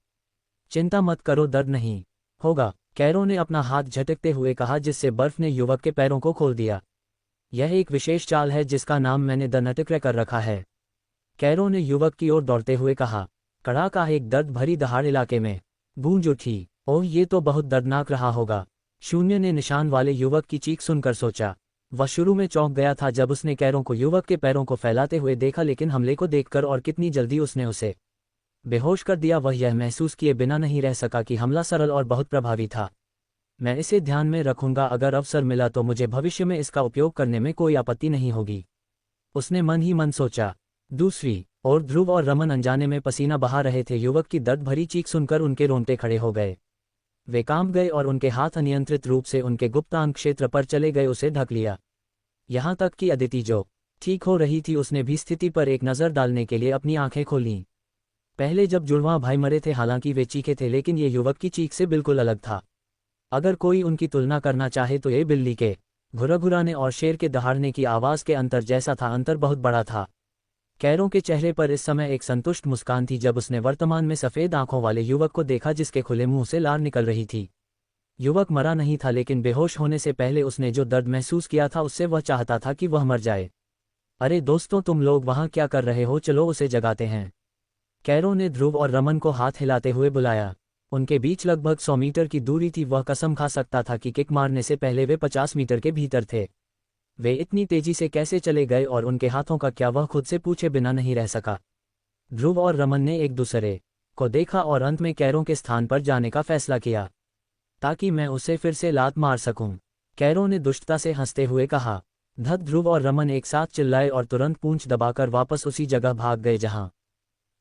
चिंता मत करो, दर्द नहीं होगा, कैरो ने अपना हाथ झटकते हुए कहा, जिससे बर्फ ने युवक के पैरों को खोल दिया। यह एक विशेष चाल है जिसका नाम मैंने द नटक्रैकर रखा है, कैरो ने युवक की ओर दौड़ते हुए कहा। कड़ाका एक दर्द भरी दहाड़ इलाके में गूंज उठी। ओह, ये तो बहुत दर्दनाक रहा होगा, शून्य ने निशान वाले युवक की चीख सुनकर सोचा। वह शुरू में चौंक गया था जब उसने कैरो को युवक के पैरों को फैलाते हुए देखा, लेकिन हमले को देखकर और कितनी जल्दी उसने उसे बेहोश कर दिया, वह यह महसूस किए बिना नहीं रह सका कि हमला सरल और बहुत प्रभावी था। मैं इसे ध्यान में रखूंगा, अगर अवसर मिला तो मुझे भविष्य में इसका उपयोग करने में कोई आपत्ति नहीं होगी, उसने मन ही मन सोचा। दूसरी और ध्रुव और रमन अनजाने में पसीना बहा रहे थे। युवक की दर्द भरी चीख सुनकर उनके रोंगटे खड़े हो गए। वे कांप गए और उनके हाथ अनियंत्रित रूप से उनके गुप्तांग क्षेत्र पर चले गए, उसे ढक लिया। यहाँ तक कि अदिति जो ठीक हो रही थी, उसने भी स्थिति पर एक नज़र डालने के लिए अपनी आंखें खोलीं। पहले जब जुड़वां भाई मरे थे, हालांकि वे चीखे थे, लेकिन ये युवक की चीख से बिल्कुल अलग था। अगर कोई उनकी तुलना करना चाहे तो ये बिल्ली के घुरघुराने और शेर के दहाड़ने की आवाज़ के अंतर जैसा था। अंतर बहुत बड़ा था। कैरो के चेहरे पर इस समय एक संतुष्ट मुस्कान थी जब उसने वर्तमान में सफ़ेद आंखों वाले युवक को देखा जिसके खुले मुंह से लार निकल रही थी। युवक मरा नहीं था, लेकिन बेहोश होने से पहले उसने जो दर्द महसूस किया था उससे वह चाहता था कि वह मर जाए। अरे दोस्तों, तुम लोग वहाँ क्या कर रहे हो, चलो उसे जगाते हैं, कैरो ने ध्रुव और रमन को हाथ हिलाते हुए बुलाया। उनके बीच लगभग 100 मीटर की दूरी थी। वह कसम खा सकता था कि किक मारने से पहले वे 50 मीटर के भीतर थे। वे इतनी तेजी से कैसे चले गए और उनके हाथों का क्या, वह खुद से पूछे बिना नहीं रह सका। ध्रुव और रमन ने एक दूसरे को देखा और अंत में कैरो के स्थान पर जाने का फैसला किया ताकि मैं उसे फिर से लात मार सकूं, कैरो ने दुष्टता से हंसते हुए कहा। धत, ध्रुव और रमन एक साथ चिल्लाए और तुरंत पूंछ दबाकर वापस उसी जगह भाग गए जहां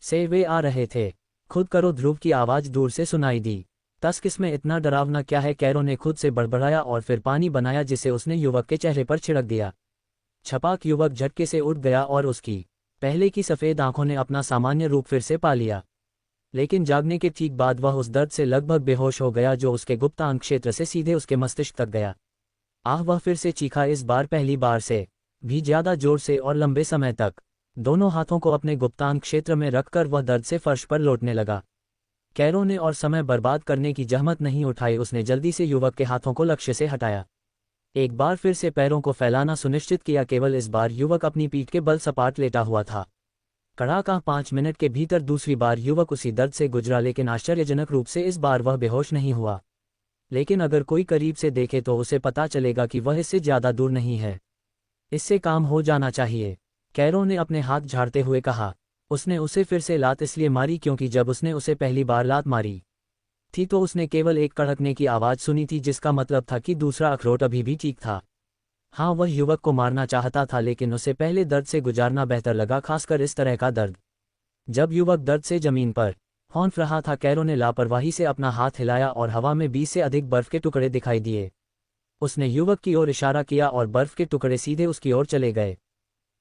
से वे आ रहे थे। खुद करो, ध्रुव की आवाज़ दूर से सुनाई दी। तस्क, इसमें इतना डरावना क्या है, कैरो ने खुद से बड़बड़ाया और फिर पानी बनाया जिसे उसने युवक के चेहरे पर छिड़क दिया। छपाक, युवक झटके से उठ गया और उसकी पहले की सफ़ेद आंखों ने अपना सामान्य रूप फिर से पा लिया। लेकिन जागने के ठीक बाद वह उस दर्द से लगभग बेहोश हो गया जो उसके गुप्तांग क्षेत्र से सीधे उसके मस्तिष्क तक गया। आह, वह फिर से चीखा, इस बार पहली बार से भी ज़्यादा जोर से और लंबे समय तक। दोनों हाथों को अपने गुप्तांग क्षेत्र में रखकर वह दर्द से फर्श पर लौटने लगा। कैरो ने और समय बर्बाद करने की जहमत नहीं उठाई, उसने जल्दी से युवक के हाथों को लक्ष्य से हटाया। एक बार फिर से पैरों को फैलाना सुनिश्चित किया। केवल इस बार युवक अपनी पीठ के बल सपाट लेटा हुआ था। कड़ाका 5 मिनट के भीतर दूसरी बार युवक उसी दर्द से गुजरा, लेकिन आश्चर्यजनक रूप से इस बार वह बेहोश नहीं हुआ। लेकिन अगर कोई करीब से देखे तो उसे पता चलेगा कि वह इससे ज़्यादा दूर नहीं है। इससे काम हो जाना चाहिए, कैरो ने अपने हाथ झाड़ते हुए कहा। उसने उसे फिर से लात इसलिए मारी क्योंकि जब उसने उसे पहली बार लात मारी थी तो उसने केवल एक कड़कने की आवाज़ सुनी थी, जिसका मतलब था कि दूसरा अखरोट अभी भी ठीक था। हाँ, वह युवक को मारना चाहता था, लेकिन उसे पहले दर्द से गुजारना बेहतर लगा, खासकर इस तरह का दर्द। जब युवक दर्द से जमीन पर हौंफ रहा था, कैरो ने लापरवाही से अपना हाथ हिलाया और हवा में 20 से अधिक बर्फ के टुकड़े दिखाई दिए। उसने युवक की ओर इशारा किया और बर्फ के टुकड़े सीधे उसकी ओर चले गए।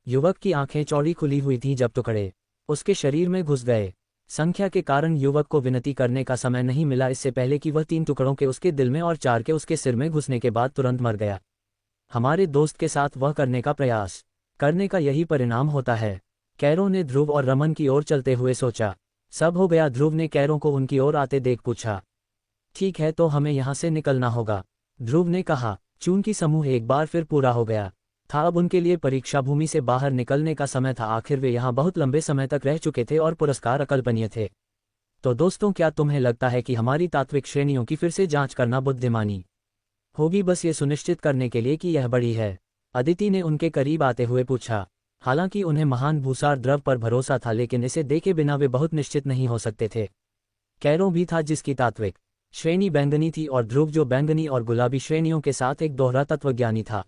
युवक की आंखें चौड़ी खुली हुई थीं जब टुकड़े उसके शरीर में घुस गए। संख्या के कारण युवक को विनती करने का समय नहीं मिला, इससे पहले कि वह 3 टुकड़ों के उसके दिल में और 4 के उसके सिर में घुसने के बाद तुरंत मर गया। हमारे दोस्त के साथ वह करने का प्रयास करने का यही परिणाम होता है, कैरो ने ध्रुव और रमन की ओर चलते हुए सोचा। सब हो गया, ध्रुव ने कैरो को उनकी ओर आते देख पूछा। ठीक है, तो हमें यहाँ से निकलना होगा, ध्रुव ने कहा। चूंकि समूह एक बार फिर पूरा हो गया था, अब उनके लिए परीक्षा भूमि से बाहर निकलने का समय था। आखिर वे यहाँ बहुत लंबे समय तक रह चुके थे और पुरस्कार अकल्पनीय थे। तो दोस्तों, क्या तुम्हें लगता है कि हमारी तात्विक श्रेणियों की फिर से जांच करना बुद्धिमानी होगी, बस ये सुनिश्चित करने के लिए कि यह बड़ी है? अदिति ने उनके करीब आते हुए पूछा। हालांकि उन्हें महान भूसार द्रव पर भरोसा था, लेकिन इसे देखे बिना वे बहुत निश्चित नहीं हो सकते थे। कैरो भी था जिसकी तात्विक श्रेणी बैंगनी थी और ध्रुव जो बैंगनी और गुलाबी श्रेणियों के साथ एक दोहरा तत्वज्ञानी था।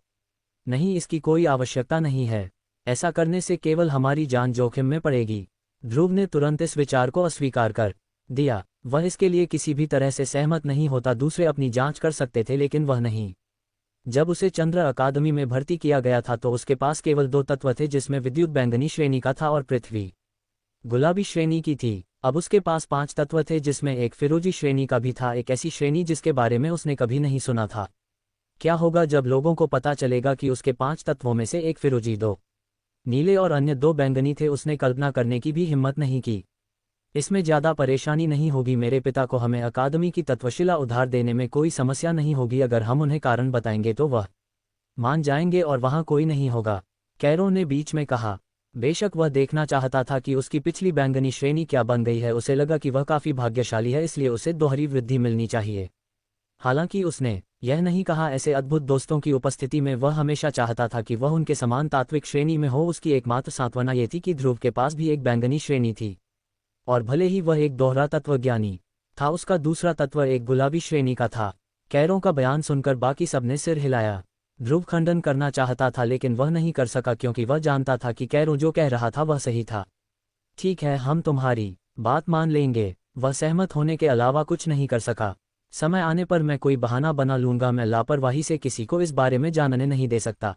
नहीं, इसकी कोई आवश्यकता नहीं है। ऐसा करने से केवल हमारी जान जोखिम में पड़ेगी। ध्रुव ने तुरंत इस विचार को अस्वीकार कर दिया। वह इसके लिए किसी भी तरह से सहमत नहीं होता। दूसरे अपनी जांच कर सकते थे, लेकिन वह नहीं। जब उसे चंद्र अकादमी में भर्ती किया गया था तो उसके पास केवल 2 तत्व थे, जिसमें विद्युत बैंगनी श्रेणी का था और पृथ्वी गुलाबी श्रेणी की थी। अब उसके पास 5 तत्व थे, जिसमें एक फिरोजी श्रेणी का भी था, एक ऐसी श्रेणी जिसके बारे में उसने कभी नहीं सुना था। क्या होगा जब लोगों को पता चलेगा कि उसके 5 तत्वों में से एक फिरोजी, 2 नीले और अन्य 2 बैंगनी थे? उसने कल्पना करने की भी हिम्मत नहीं की। इसमें ज्यादा परेशानी नहीं होगी, मेरे पिता को हमें अकादमी की तत्वशिला उधार देने में कोई समस्या नहीं होगी। अगर हम उन्हें कारण बताएंगे तो वह मान जाएंगे और वहां कोई नहीं होगा, कैरो ने बीच में कहा। बेशक वह देखना चाहता था कि उसकी पिछली बैंगनी श्रेणी क्या बन गई है। उसे लगा कि वह काफी भाग्यशाली है, इसलिए उसे दोहरी वृद्धि मिलनी चाहिए। हालांकि उसने यह नहीं कहा। ऐसे अद्भुत दोस्तों की उपस्थिति में वह हमेशा चाहता था कि वह उनके समान तात्विक श्रेणी में हो। उसकी एकमात्र सांत्वना ये थी कि ध्रुव के पास भी एक बैंगनी श्रेणी थी, और भले ही वह एक दोहरा तत्वज्ञानी था, उसका दूसरा तत्व एक गुलाबी श्रेणी का था। कैरों का बयान सुनकर बाकी सबने सिर हिलाया। ध्रुव खंडन करना चाहता था, लेकिन वह नहीं कर सका क्योंकि वह जानता था कि कैरो जो कह रहा था वह सही था। ठीक है, हम तुम्हारी बात मान लेंगे। वह सहमत होने के अलावा कुछ नहीं कर सका। समय आने पर मैं कोई बहाना बना लूंगा। मैं लापरवाही से किसी को इस बारे में जानने नहीं दे सकता।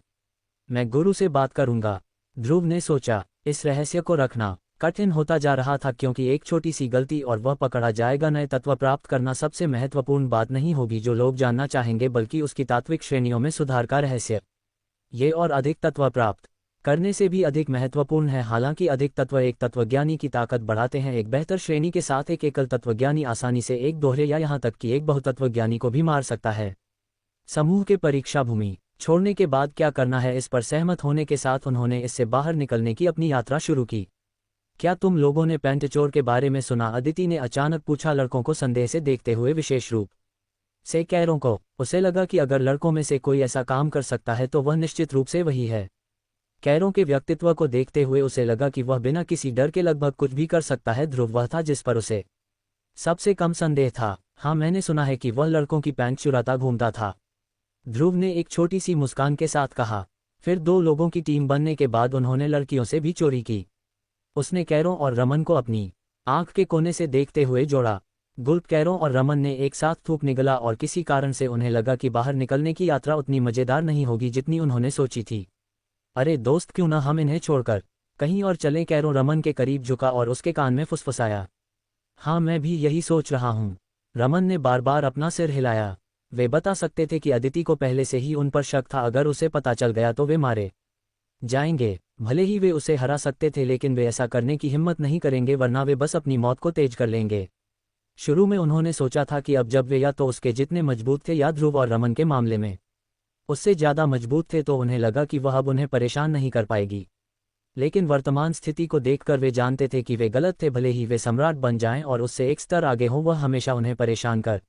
मैं गुरु से बात करूंगा। ध्रुव ने सोचा, इस रहस्य को रखना कठिन होता जा रहा था, क्योंकि एक छोटी सी गलती और वह पकड़ा जाएगा। नए तत्व प्राप्त करना सबसे महत्वपूर्ण बात नहीं होगी जो लोग जानना चाहेंगे, बल्कि उसकी तात्विक श्रेणियों में सुधार का रहस्य। ये और अधिक तत्व प्राप्त करने से भी अधिक महत्वपूर्ण है। हालांकि अधिक तत्व एक तत्वज्ञानी की ताकत बढ़ाते हैं। एक बेहतर श्रेणी के साथ एक एकल तत्वज्ञानी आसानी से एक दोहरे या यहां तक कि एक बहुतत्वज्ञानी को भी मार सकता है। समूह के परीक्षा भूमि छोड़ने के बाद क्या करना है, इस पर सहमत होने के साथ उन्होंने इससे बाहर निकलने की अपनी यात्रा शुरू की। क्या तुम लोगों ने पेंटचोर के बारे में सुना? अदिति ने अचानक पूछा, लड़कों को संदेह से देखते हुए, विशेष रूप से कैरों को। उसे लगा कि अगर लड़कों में से कोई ऐसा काम कर सकता है तो वह निश्चित रूप से वही है। कैरों के व्यक्तित्व को देखते हुए उसे लगा कि वह बिना किसी डर के लगभग कुछ भी कर सकता है। ध्रुव वह था जिस पर उसे सबसे कम संदेह था। हाँ, मैंने सुना है कि वह लड़कों की पैंट चुराता घूमता था, ध्रुव ने एक छोटी सी मुस्कान के साथ कहा। फिर 2 लोगों की टीम बनने के बाद उन्होंने लड़कियों से भी चोरी की। उसने कैरों और रमन को अपनी आंख के कोने से देखते हुए जोड़ा। गुल्प कैरों और रमन ने एक साथ थूक निगला और किसी कारण से उन्हें लगा कि बाहर निकलने की यात्रा उतनी मजेदार नहीं होगी जितनी उन्होंने सोची थी। अरे दोस्त, क्यों ना हम इन्हें छोड़कर कहीं और चलें? कैरों रमन के करीब झुका और उसके कान में फुसफुसाया। हाँ, मैं भी यही सोच रहा हूँ। रमन ने बार बार अपना सिर हिलाया। वे बता सकते थे कि अदिति को पहले से ही उन पर शक था। अगर उसे पता चल गया तो वे मारे जाएंगे। भले ही वे उसे हरा सकते थे, लेकिन वे ऐसा करने की हिम्मत नहीं करेंगे, वरना वे बस अपनी मौत को तेज कर लेंगे। शुरू में उन्होंने सोचा था कि अब जब वे या तो उसके जितने मजबूत थे या ध्रुव और रमन के मामले में उससे ज्यादा मजबूत थे, तो उन्हें लगा कि वह अब उन्हें परेशान नहीं कर पाएगी। लेकिन वर्तमान स्थिति को देखकर वे जानते थे कि वे गलत थे। भले ही वे सम्राट बन जाएं और उससे एक स्तर आगे हों, वह हमेशा उन्हें परेशान कर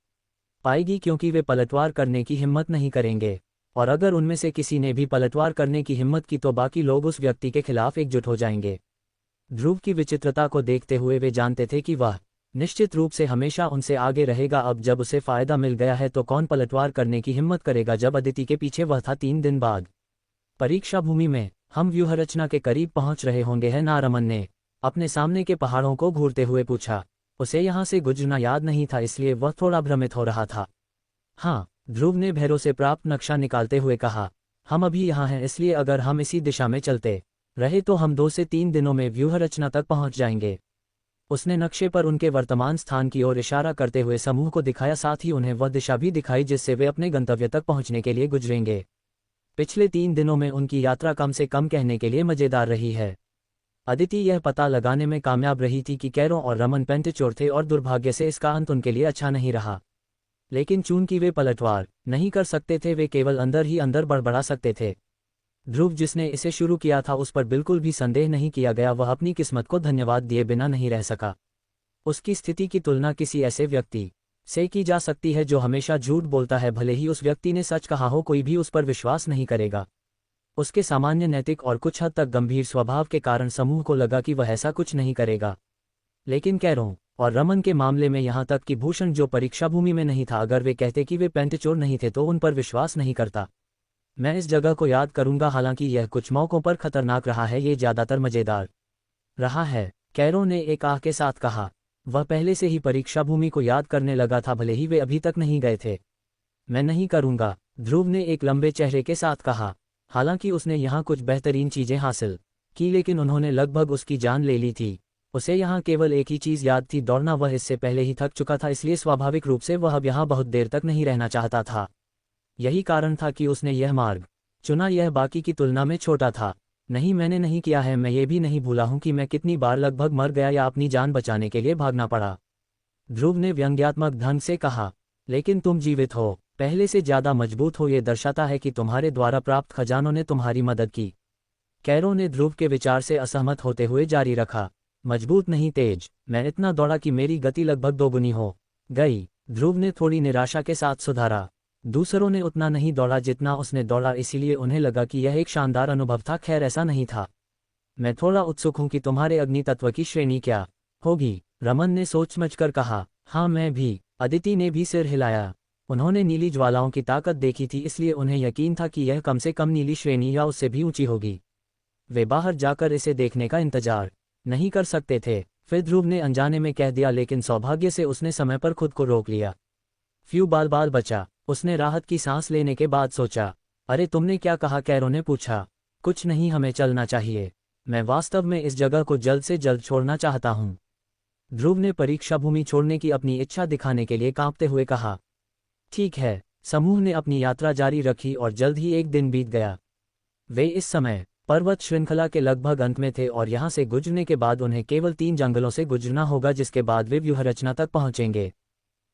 पाएगी, क्योंकि वे पलटवार करने की हिम्मत नहीं करेंगे। और अगर उनमें से किसी ने भी पलटवार करने की हिम्मत की तो बाकी लोग उस व्यक्ति के खिलाफ एकजुट हो जाएंगे। ध्रुव की विचित्रता को देखते हुए वे जानते थे कि वह निश्चित रूप से हमेशा उनसे आगे रहेगा। अब जब उसे फायदा मिल गया है तो कौन पलटवार करने की हिम्मत करेगा? जब अदिति के पीछे वह था 3 दिन बाद परीक्षा भूमि में, हम व्यूहरचना के करीब पहुंच रहे होंगे, है ना? रमन ने अपने सामने के पहाड़ों को घूरते हुए पूछा। उसे यहां से गुजरना याद नहीं था, इसलिए वह थोड़ा भ्रमित हो रहा था। हाँ, ध्रुव ने भैरों से प्राप्त नक्शा निकालते हुए कहा। हम अभी यहाँ हैं, इसलिए अगर हम इसी दिशा में चलते रहे तो हम 2 से 3 दिनों में व्यूहरचना तक पहुंच जाएंगे। उसने नक्शे पर उनके वर्तमान स्थान की ओर इशारा करते हुए समूह को दिखाया, साथ ही उन्हें वह दिशा भी दिखाई जिससे वे अपने गंतव्य तक पहुंचने के लिए गुजरेंगे। पिछले 3 दिनों में उनकी यात्रा कम से कम कहने के लिए मजेदार रही है। अदिति यह पता लगाने में कामयाब रही थी कि कैरों और रमन पेंटचोर थे और दुर्भाग्य से इसका अंत उनके लिए अच्छा नहीं रहा। लेकिन चूंकि वे पलटवार नहीं कर सकते थे, वे केवल अंदर ही अंदर बड़बड़ा सकते थे। ध्रुव जिसने इसे शुरू किया था उस पर बिल्कुल भी संदेह नहीं किया गया। वह अपनी किस्मत को धन्यवाद दिए बिना नहीं रह सका। उसकी स्थिति की तुलना किसी ऐसे व्यक्ति से की जा सकती है जो हमेशा झूठ बोलता है। भले ही उस व्यक्ति ने सच कहा हो, कोई भी उस पर विश्वास नहीं करेगा। उसके सामान्य नैतिक और कुछ हद तक गंभीर स्वभाव के कारण समूह को लगा कि वह ऐसा कुछ नहीं करेगा। लेकिन कैरों और रमन के मामले में यहाँ तक कि भूषण जो परीक्षा भूमि में नहीं था, अगर वे कहते कि वे पेंटचोर नहीं थे तो उन पर विश्वास नहीं करता। मैं इस जगह को याद करूंगा, हालांकि यह कुछ मौकों पर खतरनाक रहा है, ये ज्यादातर मजेदार रहा है, कैरों ने एक आह के साथ कहा। वह पहले से ही परीक्षा भूमि को याद करने लगा था, भले ही वे अभी तक नहीं गए थे। मैं नहीं करूंगा, ध्रुव ने एक लंबे चेहरे के साथ कहा। हालांकि उसने यहाँ कुछ बेहतरीन चीजें हासिल की, लेकिन उन्होंने लगभग उसकी जान ले ली थी। उसे यहाँ केवल एक ही चीज याद थी, दौड़ना। वह इससे पहले ही थक चुका था, इसलिए स्वाभाविक रूप से वह अब यहाँ बहुत देर तक नहीं रहना चाहता था। यही कारण था कि उसने यह मार्ग चुना। यह बाकी की तुलना में छोटा था। नहीं, मैंने नहीं किया है। मैं ये भी नहीं भूला हूं कि मैं कितनी बार लगभग मर गया या अपनी जान बचाने के लिए भागना पड़ा। ध्रुव ने व्यंग्यात्मक ढंग से कहा। लेकिन तुम जीवित हो, पहले से ज्यादा मजबूत हो। ये दर्शाता है कि तुम्हारे द्वारा प्राप्त खजानों ने तुम्हारी मदद की। कैरो ने ध्रुव के विचार से असहमत होते हुए जारी रखा। मजबूत नहीं, तेज। मैं इतना दौड़ा कि मेरी गति लगभग दोगुनी हो गई। ध्रुव ने थोड़ी निराशा के साथ सुधारा। दूसरों ने उतना नहीं दौड़ा जितना उसने दौड़ा, इसीलिए उन्हें लगा कि यह एक शानदार अनुभव था। खैर, ऐसा नहीं था। मैं थोड़ा उत्सुक हूं कि तुम्हारे अग्नि तत्व की श्रेणी क्या होगी, रमन ने सोच समझकर कहा। हाँ, मैं भी। अदिति ने भी सिर हिलाया। उन्होंने नीली ज्वालाओं की ताकत देखी थी, इसलिए उन्हें यकीन था कि यह कम से कम नीली श्रेणी या उससे भी ऊंची होगी। वे बाहर जाकर इसे देखने का इंतजार नहीं कर सकते थे। फिर ध्रुव ने अनजाने में कह दिया, लेकिन सौभाग्य से उसने समय पर खुद को रोक लिया। फ्यू, बाल बाल बचा। उसने राहत की सांस लेने के बाद सोचा। अरे, तुमने क्या कहा? कैरो ने पूछा। कुछ नहीं, हमें चलना चाहिए। मैं वास्तव में इस जगह को जल्द से जल्द छोड़ना चाहता हूं। ध्रुव ने परीक्षा भूमि छोड़ने की अपनी इच्छा दिखाने के लिए कांपते हुए कहा। ठीक है। समूह ने अपनी यात्रा जारी रखी और जल्द ही एक दिन बीत गया। वे इस समय पर्वत श्रृंखला के लगभग अंत में थे और यहां से गुजरने के बाद उन्हें केवल 3 जंगलों से गुजरना होगा, जिसके बाद वे व्यूहरचना तक पहुंचेंगे।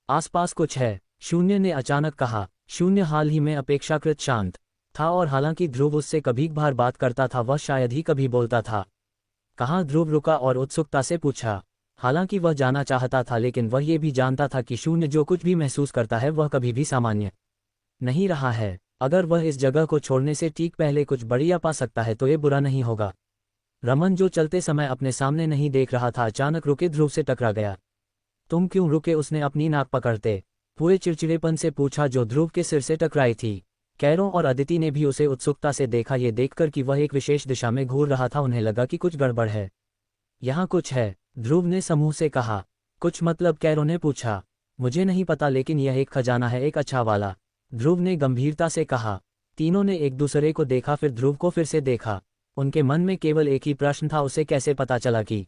आसपास कुछ है, शून्य ने अचानक कहा। शून्य हाल ही में अपेक्षाकृत शांत था, और हालांकि ध्रुव उससे कभी कभार बात करता था, वह शायद ही कभी बोलता था। कहाँ? ध्रुव रुका और उत्सुकता से पूछा। हालांकि वह जाना चाहता था, लेकिन वह ये भी जानता था कि शून्य जो कुछ भी महसूस करता है वह कभी भी सामान्य नहीं रहा है। अगर वह इस जगह को छोड़ने से ठीक पहले कुछ बढ़िया पा सकता है तो ये बुरा नहीं होगा। रमन, जो चलते समय अपने सामने नहीं देख रहा था, अचानक रुके ध्रुव से टकरा गया। तुम क्यों रुके? उसने अपनी नाक पकड़ते हुए चिड़चिड़ेपन से पूछा, जो ध्रुव के सिर से टकराई थी। कैरो और अदिति ने भी उसे उत्सुकता से देखा। ये देखकर कि वह एक विशेष दिशा में घूर रहा था, उन्हें लगा कि कुछ गड़बड़ है। यहाँ कुछ है, ध्रुव ने समूह से कहा। कुछ मतलब? कैरो ने पूछा। मुझे नहीं पता, लेकिन यह एक खजाना है, एक अच्छा वाला, ध्रुव ने गंभीरता से कहा। तीनों ने एक दूसरे को देखा, फिर ध्रुव को फिर से देखा। उनके मन में केवल एक ही प्रश्न था, उसे कैसे पता चला कि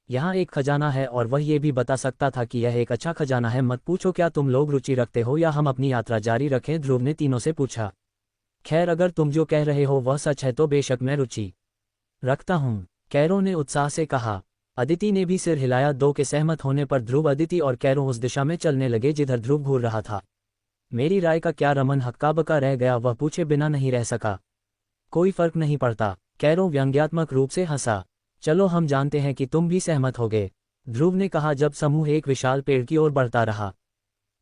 यहाँ एक खजाना है, और वह ये भी बता सकता था कि यह एक अच्छा खजाना है। मत पूछो, क्या तुम लोग रुचि रखते हो या हम अपनी यात्रा जारी रखें? ध्रुव ने तीनों से पूछा। खैर, अगर तुम जो कह रहे हो वह सच है तो बेशक मैं रुचि रखता हूँ, कैरो ने उत्साह से कहा। अदिति ने भी सिर हिलाया। दो के सहमत होने पर ध्रुव, अदिति और कैरो उस दिशा में चलने लगे जिधर ध्रुव घूर रहा था। मेरी राय का क्या? रमन हक्काबक्का रह गया, वह पूछे बिना नहीं रह सका। कोई फर्क नहीं पड़ता, कैरो व्यंग्यात्मक रूप से हंसा। चलो, हम जानते हैं कि तुम भी सहमत होगे, ध्रुव ने कहा जब समूह एक विशाल पेड़ की ओर बढ़ता रहा।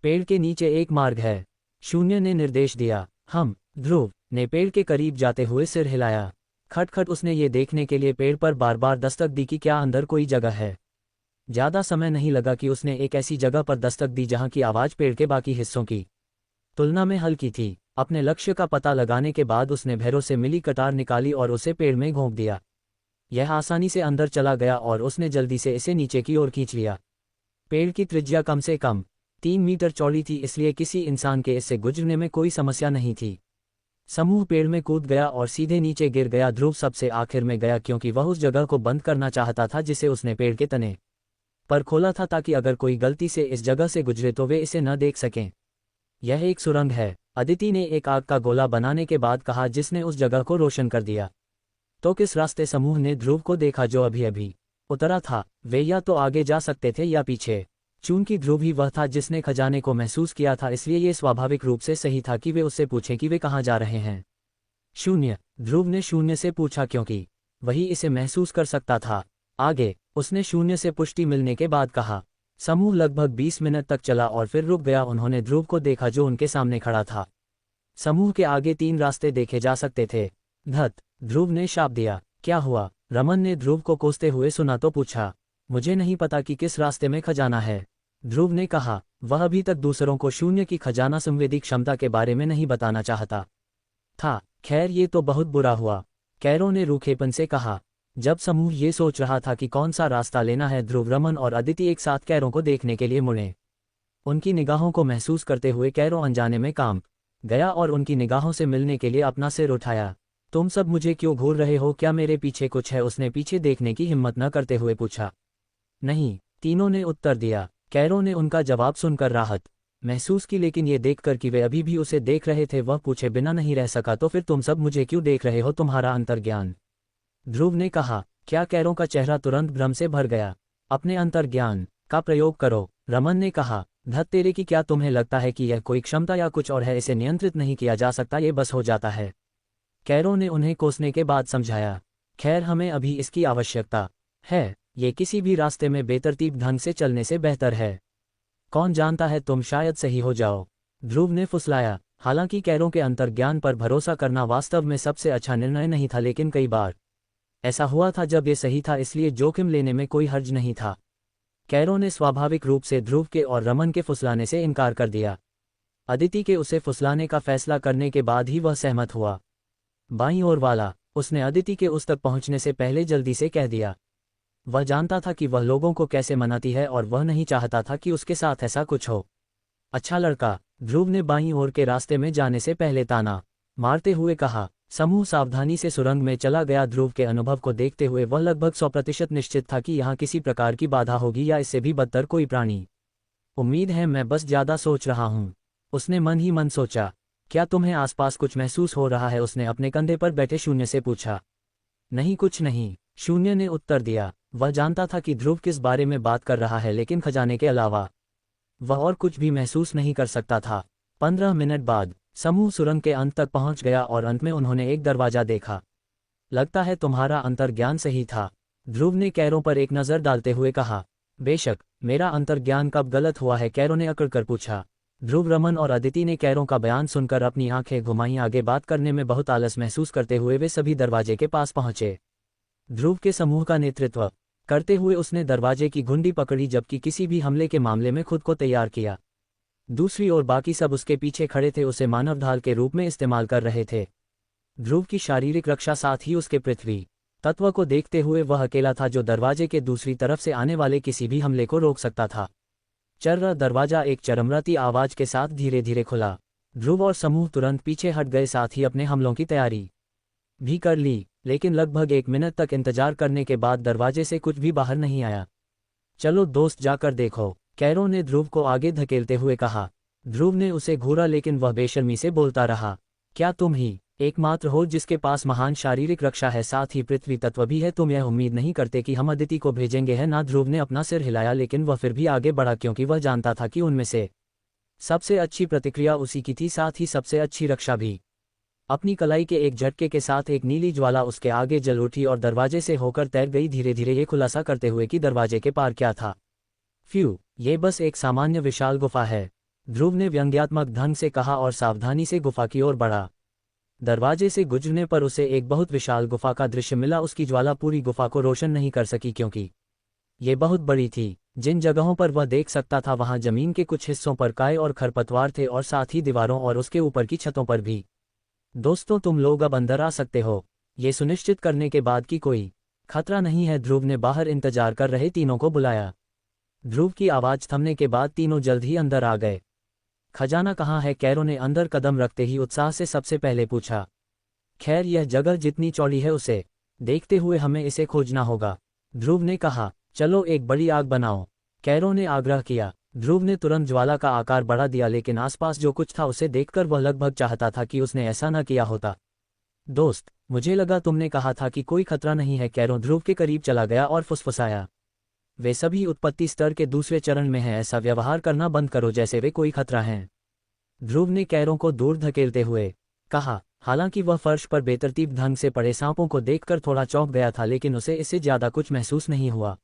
पेड़ के नीचे एक मार्ग है, शून्य ने निर्देश दिया। हम, ध्रुव ने पेड़ के करीब जाते हुए सिर हिलाया। खटखट, उसने ये देखने के लिए पेड़ पर बार बार दस्तक दी कि क्या अंदर कोई जगह है। ज्यादा समय नहीं लगा कि उसने एक ऐसी जगह पर दस्तक दी जहां की आवाज पेड़ के बाकी हिस्सों की तुलना में हल्की थी। अपने लक्ष्य का पता लगाने के बाद उसने भैरों से मिली कटार निकाली और उसे पेड़ में घोंप दिया। यह आसानी से अंदर चला गया और उसने जल्दी से इसे नीचे की ओर खींच लिया। पेड़ की त्रिज्या कम से कम 3 मीटर चौड़ी थी, इसलिए किसी इंसान के इससे गुजरने में कोई समस्या नहीं थी। समूह पेड़ में कूद गया और सीधे नीचे गिर गया। ध्रुव सबसे आखिर में गया क्योंकि वह उस जगह को बंद करना चाहता था जिसे उसने पेड़ के तने पर खोला था, ताकि अगर कोई गलती से इस जगह से गुजरे तो वे इसे न देख सकें। यह एक सुरंग है, अदिति ने एक आग का गोला बनाने के बाद कहा, जिसने उस जगह को रोशन कर दिया। तो किस रास्ते? समूह ने ध्रुव को देखा जो अभी अभी उतरा था। वे या तो आगे जा सकते थे या पीछे। चूंकि ध्रुव ही वह था जिसने खजाने को महसूस किया था, इसलिए ये स्वाभाविक रूप से सही था कि वे उससे पूछें कि वे कहाँ जा रहे हैं। शून्य, ध्रुव ने शून्य से पूछा, क्योंकि वही इसे महसूस कर सकता था। आगे, उसने शून्य से पुष्टि मिलने के बाद कहा। समूह लगभग 20 मिनट तक चला और फिर रुक गया। उन्होंने ध्रुव को देखा जो उनके सामने खड़ा था। समूह के आगे 3 रास्ते देखे जा सकते थे। धत, ध्रुव ने शाप दिया। क्या हुआ? रमन ने ध्रुव को कोसते हुए सुना तो पूछा। मुझे नहीं पता कि किस रास्ते में खजाना है, ध्रुव ने कहा। वह अभी तक दूसरों को शून्य की खजाना संवेदी क्षमता के बारे में नहीं बताना चाहता था। खैर, ये तो बहुत बुरा हुआ, कैरो ने रूखेपन से कहा। जब समूह ये सोच रहा था कि कौन सा रास्ता लेना है, ध्रुव, रमन और अदिति एक साथ कैरो को देखने के लिए मुड़े। उनकी निगाहों को महसूस करते हुए कैरो अनजाने में कांप गया और उनकी निगाहों से मिलने के लिए अपना सिर उठाया। तुम सब मुझे क्यों घूर रहे हो, क्या मेरे पीछे कुछ है? उसने पीछे देखने की हिम्मत न करते हुए पूछा। नहीं, तीनों ने उत्तर दिया। कैरो ने उनका जवाब सुनकर राहत महसूस की, लेकिन ये देखकर कि वे अभी भी उसे देख रहे थे वह पूछे बिना नहीं रह सका, तो फिर तुम सब मुझे क्यों देख रहे हो? तुम्हारा अंतर्ज्ञान, ध्रुव ने कहा। क्या? कैरो का चेहरा तुरंत भ्रम से भर गया। अपने अंतर्ज्ञान का प्रयोग करो, रमन ने कहा। धत तेरे की, क्या तुम्हें लगता है कि यह कोई क्षमता या कुछ और है? इसे नियंत्रित नहीं किया जा सकता, ये बस हो जाता है। कैरो ने उन्हें कोसने के बाद समझाया। खैर, हमें अभी इसकी आवश्यकता है। ये किसी भी रास्ते में बेतरतीब ढंग से चलने से बेहतर है। कौन जानता है, तुम शायद सही हो जाओ, ध्रुव ने फुसलाया। हालांकि कैरो के अंतर्ज्ञान पर भरोसा करना वास्तव में सबसे अच्छा निर्णय नहीं था, लेकिन कई बार ऐसा हुआ था जब ये सही था, इसलिए जोखिम लेने में कोई हर्ज नहीं था। कैरो ने स्वाभाविक रूप से ध्रुव के और रमन के फुसलाने से इनकार कर दिया। अदिति के उसे फुसलाने का फैसला करने के बाद ही वह सहमत हुआ। बाईं ओर वाला, उसने अदिति के उस तक पहुंचने से पहले जल्दी से कह दिया। वह जानता था कि वह लोगों को कैसे मनाती है और वह नहीं चाहता था कि उसके साथ ऐसा कुछ हो। अच्छा लड़का, ध्रुव ने बाईं ओर के रास्ते में जाने से पहले ताना मारते हुए कहा। समूह सावधानी से सुरंग में चला गया। ध्रुव के अनुभव को देखते हुए वह लगभग 100% निश्चित था कि यहाँ किसी प्रकार की बाधा होगी या इससे भी बदतर कोई प्राणी। उम्मीद है मैं बस ज्यादा सोच रहा हूँ, उसने मन ही मन सोचा। क्या तुम्हें आसपास कुछ महसूस हो रहा है? उसने अपने कंधे पर बैठे शून्य से पूछा। नहीं, कुछ नहीं, शून्य ने उत्तर दिया। वह जानता था कि ध्रुव किस बारे में बात कर रहा है, लेकिन खजाने के अलावा वह और कुछ भी महसूस नहीं कर सकता था। 15 मिनट बाद समूह सुरंग के अंत तक पहुंच गया और अंत में उन्होंने एक दरवाजा देखा। लगता है तुम्हारा अंतर्ज्ञान सही था, ध्रुव ने कैरो पर एक नज़र डालते हुए कहा। बेशक, मेरा अंतर्ज्ञान कब गलत हुआ है? कैरो ने अकड़कर पूछा। ध्रुव, रमन और अदिति ने कैरो का बयान सुनकर अपनी आंखें घुमाईं। आगे बात करने में बहुत आलस महसूस करते हुए वे सभी दरवाजे के पास पहुंचे। ध्रुव के समूह का नेतृत्व करते हुए उसने दरवाजे की घुंडी पकड़ी, जबकि किसी भी हमले के मामले में खुद को तैयार किया। दूसरी ओर बाकी सब उसके पीछे खड़े थे, उसे मानव ढाल के रूप में इस्तेमाल कर रहे थे। ध्रुव की शारीरिक रक्षा, साथ ही उसके पृथ्वी तत्व को देखते हुए वह अकेला था जो दरवाजे के दूसरी तरफ से आने वाले किसी भी हमले को रोक सकता था। चर्रा दरवाजा एक चरमराती आवाज के साथ धीरे धीरे खुला। ध्रुव और समूह तुरंत पीछे हट गए, साथ ही अपने हमलों की तैयारी भी कर ली, लेकिन लगभग 1 मिनट तक इंतजार करने के बाद दरवाजे से कुछ भी बाहर नहीं आया। चलो दोस्त, जाकर देखो, कैरो ने ध्रुव को आगे धकेलते हुए कहा। ध्रुव ने उसे घूरा, लेकिन वह बेशर्मी से बोलता रहा। क्या तुम ही एकमात्र हो जिसके पास महान शारीरिक रक्षा है, साथ ही पृथ्वी तत्व भी है? तुम यह उम्मीद नहीं करते कि हम अदिति को भेजेंगे, है ना? ध्रुव ने अपना सिर हिलाया, लेकिन वह फिर भी आगे बढ़ा, क्योंकि वह जानता था कि उनमें से सबसे अच्छी प्रतिक्रिया उसी की थी, साथ ही सबसे अच्छी रक्षा भी। अपनी कलाई के एक झटके के साथ एक नीली ज्वाला उसके आगे जल उठी और दरवाजे से होकर तैर गई, धीरे धीरे ये खुलासा करते हुए कि दरवाजे के पार क्या था। फ्यू, ये बस एक सामान्य विशाल गुफा है, ध्रुव ने व्यंग्यात्मक ढंग से कहा और सावधानी से गुफा की ओर बढ़ा। दरवाजे से गुजरने पर उसे एक बहुत विशाल गुफा का दृश्य मिला। उसकी ज्वाला पूरी गुफा को रोशन नहीं कर सकी, क्योंकि ये बहुत बड़ी थी। जिन जगहों पर वह देख सकता था वहां जमीन के कुछ हिस्सों पर काई और खरपतवार थे, और साथ ही दीवारों और उसके ऊपर की छतों पर भी। दोस्तों, तुम लोग अब अंदर आ सकते हो, ये सुनिश्चित करने के बाद कि कोई खतरा नहीं है, ध्रुव ने बाहर इंतजार कर रहे तीनों को बुलाया। ध्रुव की आवाज थमने के बाद तीनों जल्द ही अंदर आ गए। खजाना कहाँ है? कैरो ने अंदर कदम रखते ही उत्साह से सबसे पहले पूछा। खैर, यह जगह जितनी चौड़ी है उसे देखते हुए हमें इसे खोजना होगा, ध्रुव ने कहा। चलो एक बड़ी आग बनाओ, कैरो ने आग्रह किया। ध्रुव ने तुरंत ज्वाला का आकार बढ़ा दिया, लेकिन आसपास जो कुछ था उसे देखकर वह लगभग चाहता था कि उसने ऐसा न किया होता। दोस्त, मुझे लगा तुमने कहा था कि कोई खतरा नहीं है। कैरो ध्रुव के करीब चला गया और फुसफुसाया। वे सभी उत्पत्ति स्तर के दूसरे चरण में हैं, ऐसा व्यवहार करना बंद करो जैसे वे कोई खतरा हैं, ध्रुव ने कैरो को दूर धकेलते हुए कहा। हालांकि वह फर्श पर बेतरतीब ढंग से पड़े सांपों को देखकर थोड़ा चौंक गया था, लेकिन उसे इससे ज्यादा कुछ महसूस नहीं हुआ।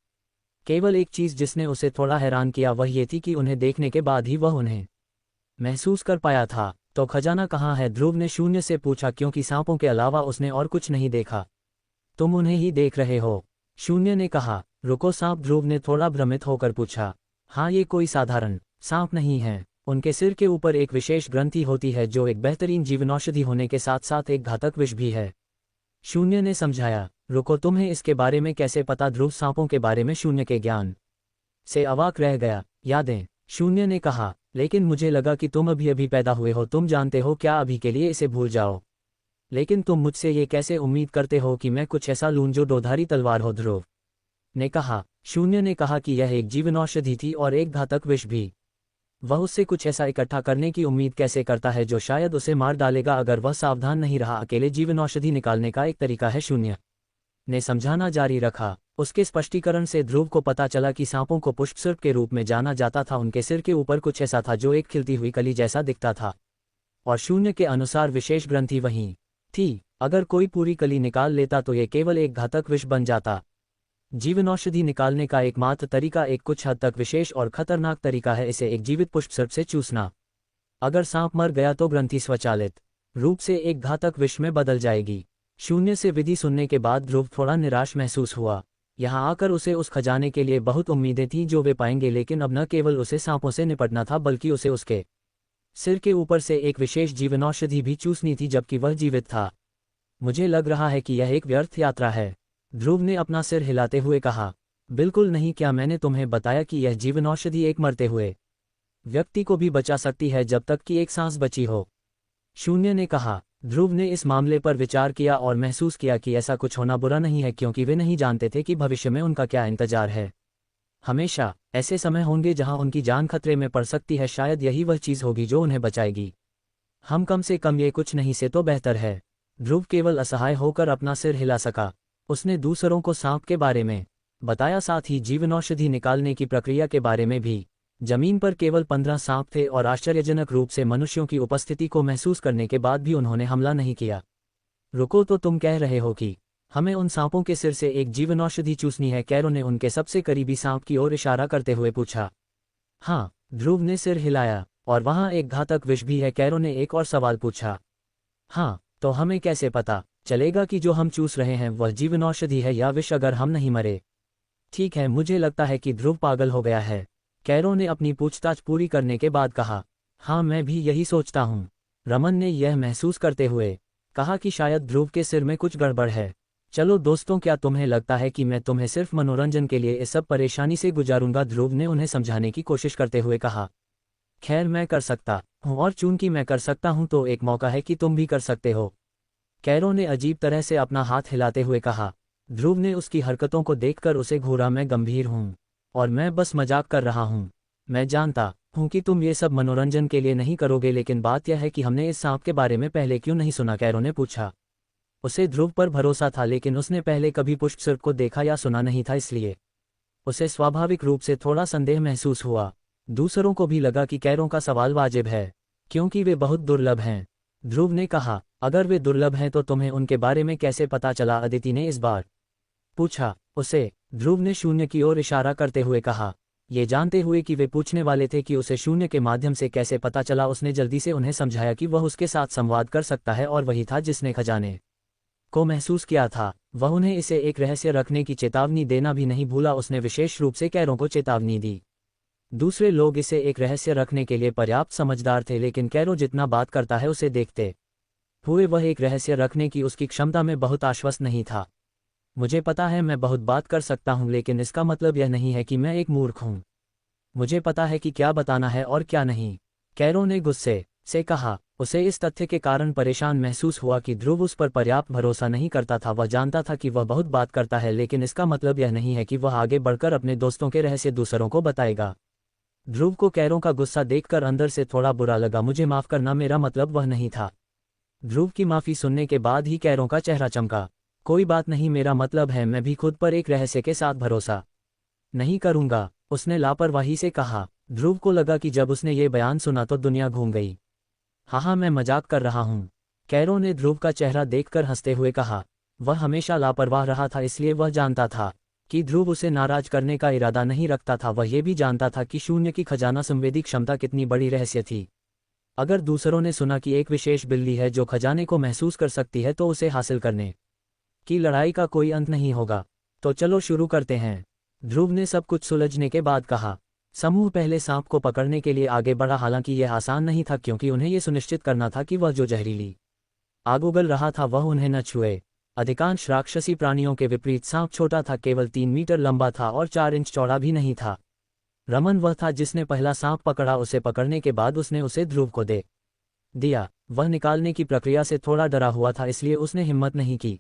केवल एक चीज जिसने उसे थोड़ा हैरान किया वह ये थी कि उन्हें देखने के बाद ही वह उन्हें महसूस कर पाया था। तो खजाना कहाँ है? ध्रुव ने शून्य से पूछा, क्योंकि सांपों के अलावा उसने और कुछ नहीं देखा। तुम उन्हें ही देख रहे हो, शून्य ने कहा। रुको, सांप? ध्रुव ने थोड़ा भ्रमित होकर पूछा। हाँ, ये कोई साधारण सांप नहीं है। उनके सिर के ऊपर एक विशेष ग्रंथि होती है जो एक बेहतरीन जीवनौषधि होने के साथ साथ एक घातक विष भी है, शून्य ने समझाया। रुको, तुम्हें इसके बारे में कैसे पता? ध्रुव सांपों के बारे में शून्य के ज्ञान से अवाक रह गया। यादें, शून्य ने कहा। लेकिन मुझे लगा कि तुम अभी अभी पैदा हुए हो, तुम जानते हो क्या, अभी के लिए इसे भूल जाओ। लेकिन तुम मुझसे ये कैसे उम्मीद करते हो कि मैं कुछ ऐसा लूं जो दोधारी तलवार हो, ध्रुव ने कहा। शून्य ने कहा कि यह एक जीवनौषधि थी और एक घातक विष भी। वह उससे कुछ ऐसा इकट्ठा करने की उम्मीद कैसे करता है जो शायद उसे मार डालेगा अगर वह सावधान नहीं रहा। अकेले जीवनौषधि निकालने का एक तरीका है, शून्य ने समझाना जारी रखा। उसके स्पष्टीकरण से ध्रुव को पता चला कि सांपों को पुष्पसर्प के रूप में जाना जाता था। उनके सिर के ऊपर कुछ ऐसा था जो एक खिलती हुई कली जैसा दिखता था, और शून्य के अनुसार विशेष ग्रंथि वहीं थी। अगर कोई पूरी कली निकाल लेता तो ये केवल एक घातक विष बन जाता। जीवनौषधि निकालने का एकमात्र तरीका एक कुछ हद तक विशेष और खतरनाक तरीका है, इसे एक जीवित पुष्पसर्प से चूसना। अगर सांप मर गया तो ग्रंथि स्वचालित रूप से एक घातक विष में बदल जाएगी। शून्य से विधि सुनने के बाद ध्रुव थोड़ा निराश महसूस हुआ। यहाँ आकर उसे उस खजाने के लिए बहुत उम्मीदें थीं जो वे पाएंगे, लेकिन अब न केवल उसे सांपों से निपटना था बल्कि उसे उसके सिर के ऊपर से एक विशेष जीवनौषधि भी चूसनी थी जबकि वह जीवित था। मुझे लग रहा है कि यह एक व्यर्थ यात्रा है, ध्रुव ने अपना सिर हिलाते हुए कहा। बिल्कुल नहीं, क्या मैंने तुम्हें बताया कि यह जीवनौषधि एक मरते हुए व्यक्ति को भी बचा सकती है जब तक कि एक सांस बची हो, शून्य ने कहा। ध्रुव ने इस मामले पर विचार किया और महसूस किया कि ऐसा कुछ होना बुरा नहीं है, क्योंकि वे नहीं जानते थे कि भविष्य में उनका क्या इंतजार है। हमेशा ऐसे समय होंगे जहां उनकी जान खतरे में पड़ सकती है, शायद यही वह चीज़ होगी जो उन्हें बचाएगी। हम कम से कम ये कुछ नहीं से तो बेहतर है। ध्रुव केवल असहाय होकर अपना सिर हिला सका। उसने दूसरों को सांप के बारे में बताया, साथ ही जीवनौषधि निकालने की प्रक्रिया के बारे में भी। जमीन पर केवल 15 सांप थे और आश्चर्यजनक रूप से मनुष्यों की उपस्थिति को महसूस करने के बाद भी उन्होंने हमला नहीं किया। रुको, तो तुम कह रहे हो कि हमें उन सांपों के सिर से एक जीवनौषधि चूसनी है? कैरो ने उनके सबसे करीबी सांप की ओर इशारा करते हुए पूछा। हाँ, ध्रुव ने सिर हिलाया। और वहाँ एक घातक विष भी है? कैरो ने एक और सवाल पूछा। हाँ, तो हमें कैसे पता चलेगा कि जो हम चूस रहे हैं वह जीवनौषधि है या विष अगर हम नहीं मरे? ठीक है, मुझे लगता है कि ध्रुव पागल हो गया है, कैरो ने अपनी पूछताछ पूरी करने के बाद कहा। हाँ, मैं भी यही सोचता हूँ, रमन ने यह महसूस करते हुए कहा कि शायद ध्रुव के सिर में कुछ गड़बड़ है। चलो दोस्तों, क्या तुम्हें लगता है कि मैं तुम्हें सिर्फ मनोरंजन के लिए इस सब परेशानी से गुजारूंगा? ध्रुव ने उन्हें समझाने की कोशिश करते हुए कहा। खैर, मैं कर सकता हूँ, और चूंकि मैं कर सकता हूँ तो एक मौका है कि तुम भी कर सकते हो, कैरो ने अजीब तरह से अपना हाथ हिलाते हुए कहा। ध्रुव ने उसकी हरकतों को देखकर उसे घूरा। मैं गंभीर हूँ और मैं बस मजाक कर रहा हूँ। मैं जानता हूँ कि तुम ये सब मनोरंजन के लिए नहीं करोगे, लेकिन बात यह है कि हमने इस सांप के बारे में पहले क्यों नहीं सुना? कैरो ने पूछा। उसे ध्रुव पर भरोसा था, लेकिन उसने पहले कभी पुष्पसर्प को देखा या सुना नहीं था, इसलिए उसे स्वाभाविक रूप से थोड़ा संदेह महसूस हुआ। दूसरों को भी लगा कि कैरों का सवाल वाजिब है, क्योंकि वे बहुत दुर्लभ हैं। ध्रुव ने कहा, अगर वे दुर्लभ हैं तो तुम्हें उनके बारे में कैसे पता चला? अदिति ने इस बार पूछा उसे। ध्रुव ने शून्य की ओर इशारा करते हुए कहा। ये जानते हुए कि वे पूछने वाले थे कि उसे शून्य के माध्यम से कैसे पता चला, उसने जल्दी से उन्हें समझाया कि वह उसके साथ संवाद कर सकता है और वही था जिसने खजाने को महसूस किया था। वह उन्हें इसे एक रहस्य रखने की चेतावनी देना भी नहीं भूला। उसने विशेष रूप से कैरों को चेतावनी दी। दूसरे लोग इसे एक रहस्य रखने के लिए पर्याप्त समझदार थे, लेकिन कैरो जितना बात करता है उसे देखते हुए वह एक रहस्य रखने की उसकी क्षमता में बहुत आश्वस्त नहीं था। मुझे पता है मैं बहुत बात कर सकता हूँ, लेकिन इसका मतलब यह नहीं है कि मैं एक मूर्ख हूँ। मुझे पता है कि क्या बताना है और क्या नहीं, कैरो ने गुस्से से कहा। उसे इस तथ्य के कारण परेशान महसूस हुआ कि ध्रुव उस पर पर्याप्त भरोसा नहीं करता था। वह जानता था कि वह बहुत बात करता है, लेकिन इसका मतलब यह नहीं है कि वह आगे बढ़कर अपने दोस्तों के रहस्य दूसरों को बताएगा। ध्रुव को कैरों का गुस्सा देखकर अंदर से थोड़ा बुरा लगा। मुझे माफ करना, मेरा मतलब वह नहीं था। ध्रुव की माफी सुनने के बाद ही कैरों का चेहरा चमका। कोई बात नहीं, मेरा मतलब है मैं भी खुद पर एक रहस्य के साथ भरोसा नहीं करूंगा, उसने लापरवाही से कहा। ध्रुव को लगा कि जब उसने ये बयान सुना तो दुनिया घूम गई। हाँ, मैं मजाक कर रहा हूँ, कैरो ने ध्रुव का चेहरा देखकर हंसते हुए कहा। वह हमेशा लापरवाह रहा था, इसलिए वह जानता था कि ध्रुव उसे नाराज करने का इरादा नहीं रखता था। वह ये भी जानता था कि शून्य की खजाना संवेदी क्षमता कितनी बड़ी रहस्य थी। अगर दूसरों ने सुना कि एक विशेष बिल्ली है जो खजाने को महसूस कर सकती है तो उसे हासिल करने की लड़ाई का कोई अंत नहीं होगा। तो चलो शुरू करते हैं, ध्रुव ने सब कुछ सुलझने के बाद कहा। समूह पहले सांप को पकड़ने के लिए आगे बढ़ा। हालांकि यह आसान नहीं था, क्योंकि उन्हें यह सुनिश्चित करना था कि वह जो जहरीली आग उगल रहा था वह उन्हें न छुए। अधिकांश राक्षसी प्राणियों के विपरीत सांप छोटा था, केवल 3 मीटर लंबा था और 4 इंच चौड़ा भी नहीं था। रमन वह था जिसने पहला सांप पकड़ा, उसे पकड़ने के बाद उसने उसे ध्रुव को दे दिया। वह निकालने की प्रक्रिया से थोड़ा डरा हुआ था, इसलिए उसने हिम्मत नहीं की।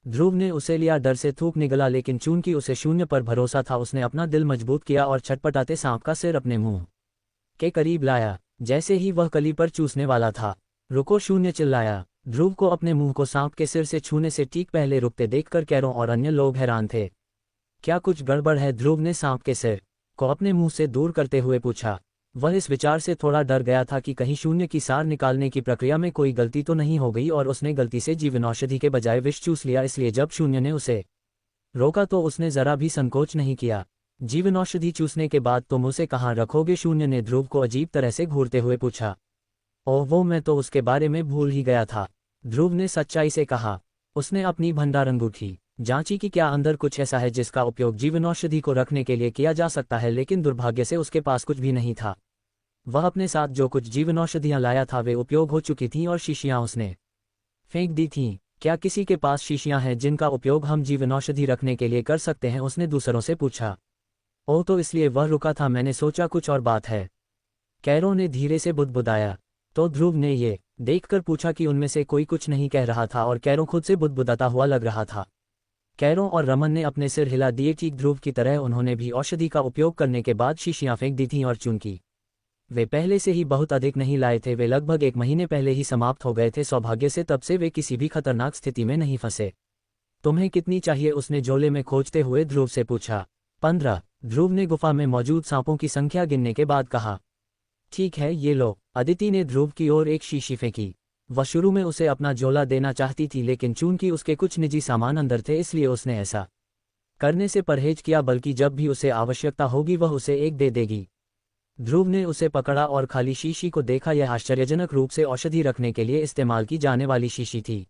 ध्रुव ने उसे लिया, डर से थूक निगला, लेकिन चूंकि उसे शून्य पर भरोसा था उसने अपना दिल मजबूत किया और छटपटाते सांप का सिर अपने मुंह के करीब लाया। जैसे ही वह कली पर चूसने वाला था, रुको, शून्य चिल्लाया। ध्रुव को अपने मुंह को सांप के सिर से छूने से ठीक पहले रुकते देखकर कैरों और अन्य लोग हैरान थे। क्या कुछ गड़बड़ है? ध्रुव ने सांप के सिर को अपने मुंह से दूर करते हुए पूछा। वह इस विचार से थोड़ा डर गया था कि कहीं शून्य की सार निकालने की प्रक्रिया में कोई गलती तो नहीं हो गई और उसने गलती से जीवनौषधि के बजाय विष चूस लिया। इसलिए जब शून्य ने उसे रोका तो उसने जरा भी संकोच नहीं किया। जीवनौषधि चूसने के बाद तुम उसे कहाँ रखोगे? शून्य ने ध्रुव को अजीब तरह से घूरते हुए पूछा। ओह, वो मैं तो उसके बारे में भूल ही गया था, ध्रुव ने सच्चाई से कहा। उसने अपनी भंडारंगूठी जांची कि क्या अंदर कुछ ऐसा है जिसका उपयोग जीवनौषधि को रखने के लिए किया जा सकता है, लेकिन दुर्भाग्य से उसके पास कुछ भी नहीं था। वह अपने साथ जो कुछ जीवनौषधियां लाया था वे उपयोग हो चुकी थीं और शीशियां उसने फेंक दी थीं। क्या किसी के पास शीशियां हैं जिनका उपयोग हम जीवनौषधि रखने के लिए कर सकते हैं? उसने दूसरों से पूछा। ओह, तो इसलिए वह रुका था, मैंने सोचा कुछ और बात है, कैरों ने धीरे से बुदबुदाया। तो ध्रुव ने ये देखकर पूछा कि उनमें से कोई कुछ नहीं कह रहा था और कैरों खुद से बुदबुदाता हुआ लग रहा था। कैरों और रमन ने अपने सिर हिला दिए, ठीक ध्रुव की तरह उन्होंने भी औषधि का उपयोग करने के बाद शीशियां फेंक दी थीं और चूंकि वे पहले से ही बहुत अधिक नहीं लाए थे, वे लगभग 1 महीने पहले ही समाप्त हो गए थे। सौभाग्य से तब से वे किसी भी खतरनाक स्थिति में नहीं फंसे। तुम्हें कितनी चाहिए? उसने झोले में खोजते हुए ध्रुव से पूछा। 15, ध्रुव ने गुफा में मौजूद सांपों की संख्या गिनने के बाद कहा। ठीक है, ये लो। अदिति ने ध्रुव की ओर एक शीशी फेंकी। वह शुरू में उसे अपना झोला देना चाहती थी, लेकिन चूंकि उसके कुछ निजी सामान अंदर थे इसलिए उसने ऐसा करने से परहेज किया, बल्कि जब भी उसे आवश्यकता होगी वह उसे एक दे देगी। ध्रुव ने उसे पकड़ा और खाली शीशी को देखा। यह आश्चर्यजनक रूप से औषधि रखने के लिए इस्तेमाल की जाने वाली शीशी थी।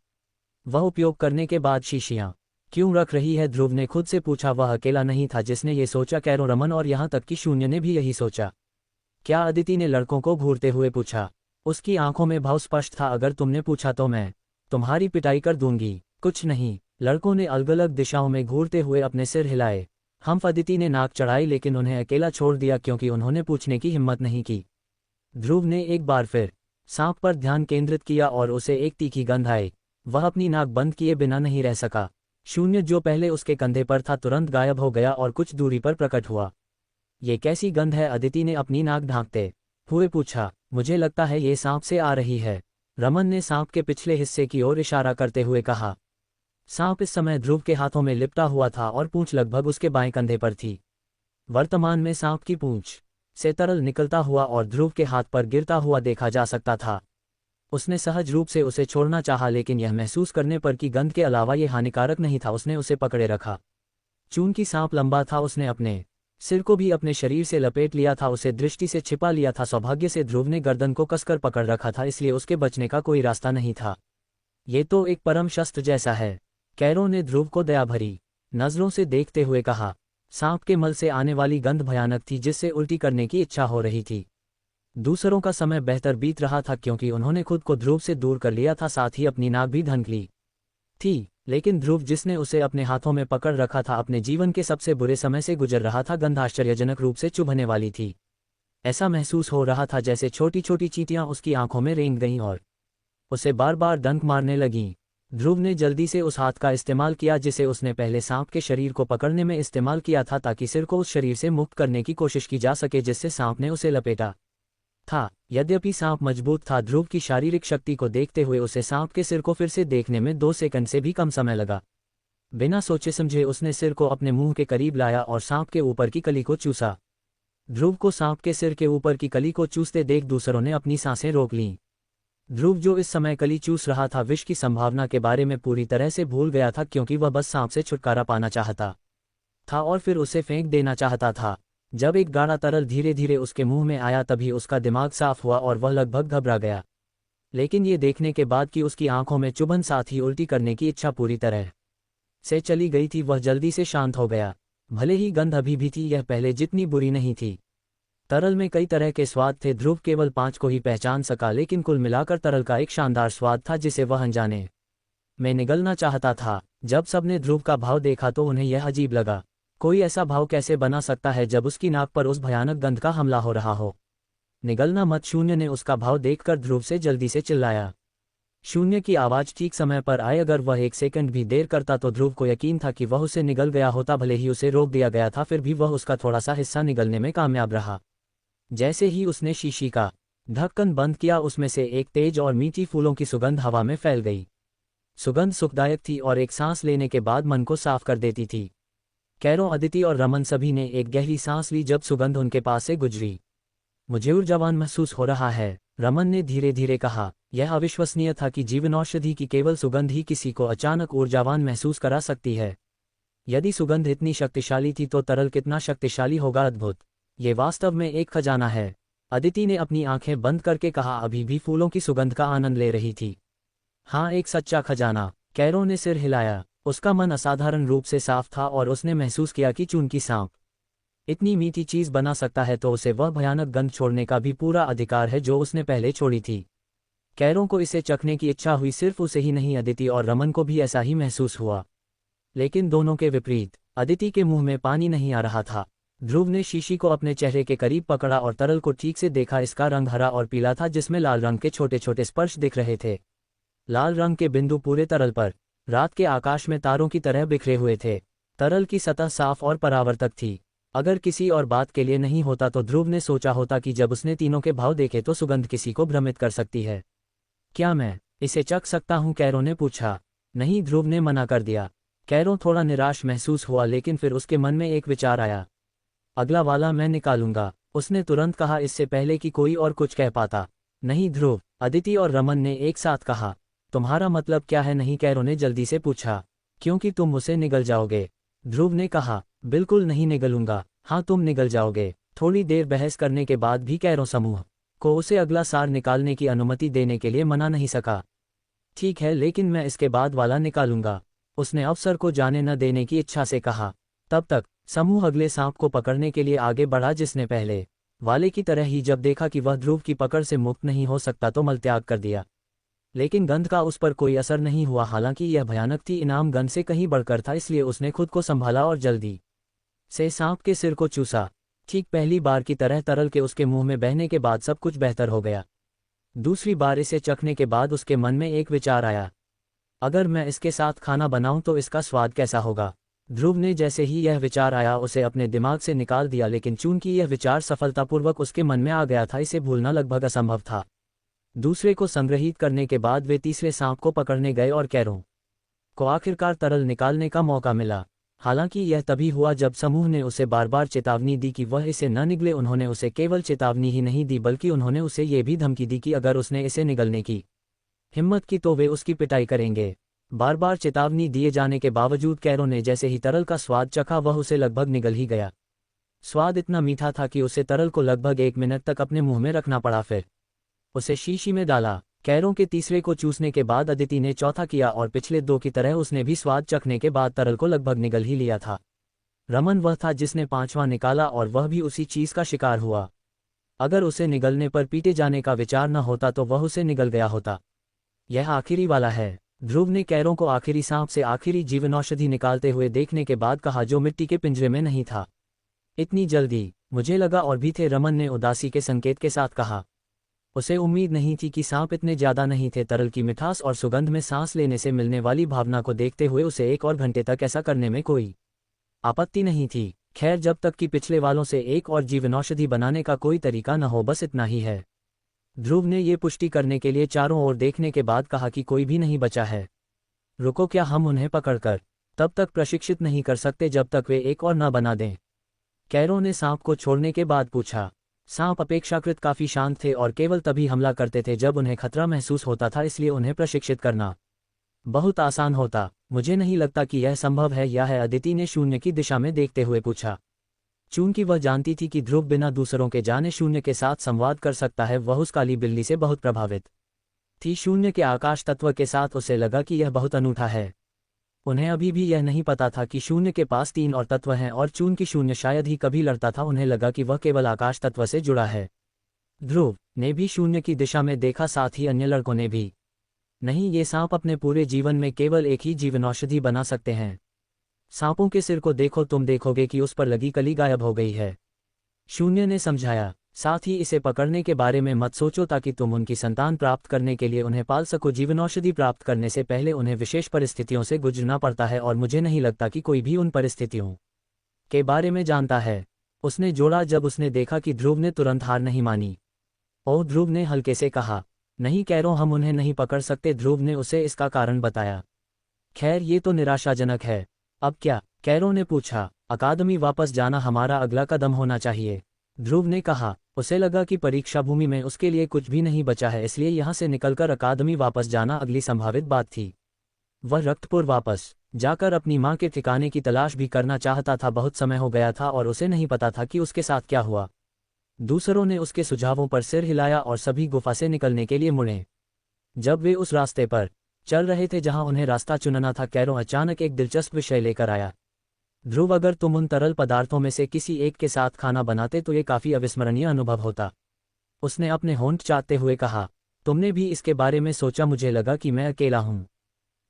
वह उपयोग करने के बाद शीशियां क्यों रख रही है? ध्रुव ने खुद से पूछा। वह अकेला नहीं था जिसने ये सोचा, कैरों, रमन और यहाँ तक कि शून्य ने भी यही सोचा। क्या? अदिति ने लड़कों को घूरते हुए पूछा। उसकी आंखों में भाव स्पष्ट था। अगर तुमने पूछा तो मैं तुम्हारी पिटाई कर दूंगी। कुछ नहीं, लड़कों ने अलग अलग दिशाओं में घूरते हुए अपने सिर हिलाए। हम अदिति ने नाक चढ़ाई, लेकिन उन्हें अकेला छोड़ दिया क्योंकि उन्होंने पूछने की हिम्मत नहीं की। ध्रुव ने एक बार फिर सांप पर ध्यान केंद्रित किया और उसे एक तीखी गंध आई। वह अपनी नाक बंद किए बिना नहीं रह सका। शून्य जो पहले उसके कंधे पर था तुरंत गायब हो गया और कुछ दूरी पर प्रकट हुआ। ये कैसी गंध है? अदिति ने अपनी नाक ढांकते हुए पूछा। मुझे लगता है ये सांप से आ रही है, रमन ने सांप के पिछले हिस्से की ओर इशारा करते हुए कहा। सांप इस समय ध्रुव के हाथों में लिपटा हुआ था और पूंछ लगभग उसके बाएं कंधे पर थी। वर्तमान में सांप की पूंछ से तरल निकलता हुआ और ध्रुव के हाथ पर गिरता हुआ देखा जा सकता था। उसने सहज रूप से उसे छोड़ना चाहा, लेकिन यह महसूस करने पर कि गंध के अलावा यह हानिकारक नहीं था, उसने उसे पकड़े रखा। चूंकि सांप लंबा था उसने अपने सिर को भी अपने शरीर से लपेट लिया था, उसे दृष्टि से छिपा लिया था। सौभाग्य से ध्रुव ने गर्दन को कसकर पकड़ रखा था, इसलिए उसके बचने का कोई रास्ता नहीं था। ये तो एक परम शस्त्र जैसा है, कैरों ने ध्रुव को दया भरी नजरों से देखते हुए कहा। सांप के मल से आने वाली गंध भयानक थी, जिससे उल्टी करने की इच्छा हो रही थी। दूसरों का समय बेहतर बीत रहा था क्योंकि उन्होंने खुद को ध्रुव से दूर कर लिया था, साथ ही अपनी नाक भी ढंक ली थी। लेकिन ध्रुव, जिसने उसे अपने हाथों में पकड़ रखा था, अपने जीवन के सबसे बुरे समय से गुजर रहा था। गंध आश्चर्यजनक रूप से चुभने वाली थी। ऐसा महसूस हो रहा था जैसे छोटी छोटी चींटियां उसकी आंखों में रेंग गईं और उसे बार बार डंक मारने लगीं। ध्रुव ने जल्दी से उस हाथ का इस्तेमाल किया जिसे उसने पहले सांप के शरीर को पकड़ने में इस्तेमाल किया था, ताकि सिर को उस शरीर से मुक्त करने की कोशिश की जा सके जिससे सांप ने उसे लपेटा था। यद्यपि सांप मजबूत था, ध्रुव की शारीरिक शक्ति को देखते हुए उसे सांप के सिर को फिर से देखने में 2 सेकंड से भी कम समय लगा। बिना सोचे समझे उसने सिर को अपने मुंह के करीब लाया और सांप के ऊपर की कली को चूसा। ध्रुव को सांप के सिर के ऊपर की कली को चूसते देख दूसरों ने अपनी सांसें रोक लीं। ध्रुव, जो इस समय कली चूस रहा था, विष की संभावना के बारे में पूरी तरह से भूल गया था क्योंकि वह बस सांप से छुटकारा पाना चाहता था और फिर उसे फेंक देना चाहता था। जब एक गाढ़ा तरल धीरे धीरे उसके मुंह में आया तभी उसका दिमाग साफ हुआ और वह लगभग घबरा गया। लेकिन ये देखने के बाद कि उसकी आंखों में चुभन साथ ही उल्टी करने की इच्छा पूरी तरह से चली गई थी, वह जल्दी से शांत हो गया। भले ही गंध अभी भी थी, यह पहले जितनी बुरी नहीं थी। तरल में कई तरह के स्वाद थे, ध्रुव केवल 5 को ही पहचान सका, लेकिन कुल मिलाकर तरल का एक शानदार स्वाद था जिसे वह अनजाने में निगलना चाहता था। जब सबने ध्रुव का भाव देखा तो उन्हें यह अजीब लगा। कोई ऐसा भाव कैसे बना सकता है जब उसकी नाक पर उस भयानक गंध का हमला हो रहा हो? निगलना मत। शून्य ने उसका भाव देखकर ध्रुव से जल्दी से चिल्लाया। शून्य की आवाज ठीक समय पर आई। अगर वह 1 सेकंड भी देर करता तो ध्रुव को यकीन था कि वह उसे निगल गया होता। भले ही उसे रोक दिया गया था, फिर भी वह उसका थोड़ा सा हिस्सा निगलने में कामयाब रहा। जैसे ही उसने शीशी का ढक्कन बंद किया, उसमें से एक तेज और मीठी फूलों की सुगंध हवा में फैल गई। सुगंध सुखदायक थी और एक सांस लेने के बाद मन को साफ कर देती थी। कैरो, अदिति और रमन सभी ने एक गहरी सांस ली जब सुगंध उनके पास से गुजरी। मुझे ऊर्जावान महसूस हो रहा है, रमन ने धीरे धीरे कहा। यह अविश्वसनीय था कि जीवनौषधि की केवल सुगंध ही किसी को अचानक ऊर्जावान महसूस करा सकती है। यदि सुगंध इतनी शक्तिशाली थी तो तरल कितना शक्तिशाली होगा। अद्भुत, ये वास्तव में एक खजाना है, अदिति ने अपनी आंखें बंद करके कहा। अभी भी फूलों की सुगंध का आनंद ले रही थी। हाँ, एक सच्चा खजाना, कैरो ने सिर हिलाया। उसका मन असाधारण रूप से साफ था और उसने महसूस किया कि चून की सांप इतनी मीठी चीज बना सकता है तो उसे वह भयानक गंध छोड़ने का भी पूरा अधिकार है जो उसने पहले छोड़ी थी। कैरों को इसे चखने की इच्छा हुई। सिर्फ उसे ही नहीं, अदिति और रमन को भी ऐसा ही महसूस हुआ। लेकिन दोनों के विपरीत। अदिति के मुंह में पानी नहीं आ रहा था। ध्रुव ने शीशी को अपने चेहरे के करीब पकड़ा और तरल को ठीक से देखा। इसका रंग हरा और पीला था, जिसमें लाल रंग के छोटे छोटे स्पर्श दिख रहे थे। लाल रंग के बिंदु पूरे तरल पर रात के आकाश में तारों की तरह बिखरे हुए थे। तरल की सतह साफ और परावर्तक थी। अगर किसी और बात के लिए नहीं होता तो ध्रुव ने सोचा होता कि जब उसने तीनों के भाव देखे तो सुगंध किसी को भ्रमित कर सकती है। क्या मैं इसे चख सकता हूं? कैरो ने पूछा। नहीं, ध्रुव ने मना कर दिया। कैरो थोड़ा निराश महसूस हुआ, लेकिन फिर उसके मन में एक विचार आया। अगला वाला मैं निकालूंगा, उसने तुरंत कहा, इससे पहले कि कोई और कुछ कह पाता। नहीं ध्रुव, अदिति और रमन ने एक साथ कहा। तुम्हारा मतलब क्या है? नहीं, कैरो ने जल्दी से पूछा। क्योंकि तुम उसे निगल जाओगे, ध्रुव ने कहा। बिल्कुल नहीं निगलूंगा। हाँ, तुम निगल जाओगे। थोड़ी देर बहस करने के बाद भी कैरो समूह को उसे अगला सार निकालने की अनुमति देने के लिए मना नहीं सका। ठीक है, लेकिन मैं इसके बाद वाला निकालूंगा, उसने अवसर को जाने न देने की इच्छा से कहा। तब तक समूह अगले सांप को पकड़ने के लिए आगे बढ़ा, जिसने पहले वाले की तरह ही जब देखा कि वह ध्रुव की पकड़ से मुक्त नहीं हो सकता तो मलत्याग कर दिया। लेकिन गंध का उस पर कोई असर नहीं हुआ। हालांकि यह भयानक थी, इनाम गंध से कहीं बढ़कर था, इसलिए उसने खुद को संभाला और जल्दी से सांप के सिर को चूसा। ठीक पहली बार की तरह तरल के उसके मुंह में बहने के बाद सब कुछ बेहतर हो गया। दूसरी बार इसे चखने के बाद उसके मन में एक विचार आया। अगर मैं इसके साथ खाना बनाऊं तो इसका स्वाद कैसा होगा? ध्रुव ने जैसे ही यह विचार आया उसे अपने दिमाग से निकाल दिया, लेकिन चूंकि यह विचार सफलतापूर्वक उसके मन में आ गया था, इसे भूलना लगभग असंभव था। दूसरे को संग्रहित करने के बाद वे तीसरे सांप को पकड़ने गए और कैरों को आखिरकार तरल निकालने का मौका मिला। हालांकि यह तभी हुआ जब समूह ने उसे बार बार चेतावनी दी कि वह इसे न निगले। उन्होंने उसे केवल चेतावनी ही नहीं दी, बल्कि उन्होंने उसे ये भी धमकी दी कि अगर उसने इसे निगलने की हिम्मत की तो वे उसकी पिटाई करेंगे। बार बार चेतावनी दिए जाने के बावजूद कैरो ने जैसे ही तरल का स्वाद चखा, वह उसे लगभग निगल ही गया। स्वाद इतना मीठा था कि उसे तरल को लगभग 1 मिनट तक अपने मुंह में रखना पड़ा। फिर उसे शीशी में डाला। कैरों के तीसरे को चूसने के बाद अदिति ने चौथा किया और पिछले 2 की तरह उसने भी स्वाद चखने के बाद तरल को लगभग निगल ही लिया था। रमन वह था जिसने 5वां निकाला और वह भी उसी चीज का शिकार हुआ। अगर उसे निगलने पर पीटे जाने का विचार न होता तो वह उसे निगल गया होता। यह आखिरी वाला है, ध्रुव ने कैरों को आखिरी सांप से आखिरी जीवनौषधि निकालते हुए देखने के बाद कहा, जो मिट्टी के पिंजरे में नहीं था। इतनी जल्दी? मुझे लगा और भी थे, रमन ने उदासी के संकेत के साथ कहा। उसे उम्मीद नहीं थी कि सांप इतने ज्यादा नहीं थे। तरल की मिठास और सुगंध में सांस लेने से मिलने वाली भावना को देखते हुए उसे 1 और घंटे तक ऐसा करने में कोई आपत्ति नहीं थी। खैर, जब तक कि पिछले वालों से 1 और जीवनौषधि बनाने का कोई तरीका न हो, बस इतना ही है। ध्रुव ने ये पुष्टि करने के लिए चारों ओर देखने के बाद कहा कि कोई भी नहीं बचा है। रुको, क्या हम उन्हें पकड़कर तब तक प्रशिक्षित नहीं कर सकते जब तक वे 1 और न बना दें? कैरो ने सांप को छोड़ने के बाद पूछा। सांप अपेक्षाकृत काफी शांत थे और केवल तभी हमला करते थे जब उन्हें खतरा महसूस होता था, इसलिए उन्हें प्रशिक्षित करना बहुत आसान होता। मुझे नहीं लगता कि यह संभव है, या है? अदिति ने शून्य की दिशा में देखते हुए पूछा। चूंकि वह जानती थी कि ध्रुव बिना दूसरों के जाने शून्य के साथ संवाद कर सकता है, वह उस काली बिल्ली से बहुत प्रभावित थी। शून्य के आकाश तत्व के साथ उसे लगा कि यह बहुत अनूठा है। उन्हें अभी भी यह नहीं पता था कि शून्य के पास 3 और तत्व हैं और चूंकि शून्य शायद ही कभी लड़ता था, उन्हें लगा कि वह केवल आकाश तत्व से जुड़ा है। ध्रुव ने भी शून्य की दिशा में देखा, साथ ही अन्य लड़कों ने भी। नहीं, ये सांप अपने पूरे जीवन में केवल एक ही जीवनौषधि बना सकते हैं। सांपों के सिर को देखो, तुम देखोगे कि उस पर लगी कली गायब हो गई है। शून्य ने समझाया, साथ ही इसे पकड़ने के बारे में मत सोचो ताकि तुम उनकी संतान प्राप्त करने के लिए उन्हें पाल सको। जीवनौषधि प्राप्त करने से पहले उन्हें विशेष परिस्थितियों से गुजरना पड़ता है और मुझे नहीं लगता कि कोई भी उन परिस्थितियों के बारे में जानता है। उसने जोड़ा। जब उसने देखा कि ध्रुव ने तुरंत हार नहीं मानी। ओह, ध्रुव ने हल्के से कहा। नहीं कैरो, हम उन्हें नहीं पकड़ सकते। ध्रुव ने उसे इसका कारण बताया। खैर, ये तो निराशाजनक है। अब क्या? कैरो ने पूछा। अकादमी वापस जाना हमारा अगला कदम होना चाहिए, ध्रुव ने कहा। उसे लगा कि परीक्षा भूमि में उसके लिए कुछ भी नहीं बचा है, इसलिए यहाँ से निकलकर अकादमी वापस जाना अगली संभावित बात थी। वह रक्तपुर वापस जाकर अपनी माँ के ठिकाने की तलाश भी करना चाहता था। बहुत समय हो गया था और उसे नहीं पता था कि उसके साथ क्या हुआ। दूसरों ने उसके सुझावों पर सिर हिलाया और सभी गुफा से निकलने के लिए मुड़े। जब वे उस रास्ते पर चल रहे थे जहां उन्हें रास्ता चुनना था, कैरो अचानक एक दिलचस्प विषय लेकर आया। ध्रुव, अगर तुम उन तरल पदार्थों में से किसी एक के साथ खाना बनाते तो ये काफी अविस्मरणीय अनुभव होता। उसने अपने होंठ चाटते हुए कहा। तुमने भी इसके बारे में सोचा? मुझे लगा कि मैं अकेला हूं।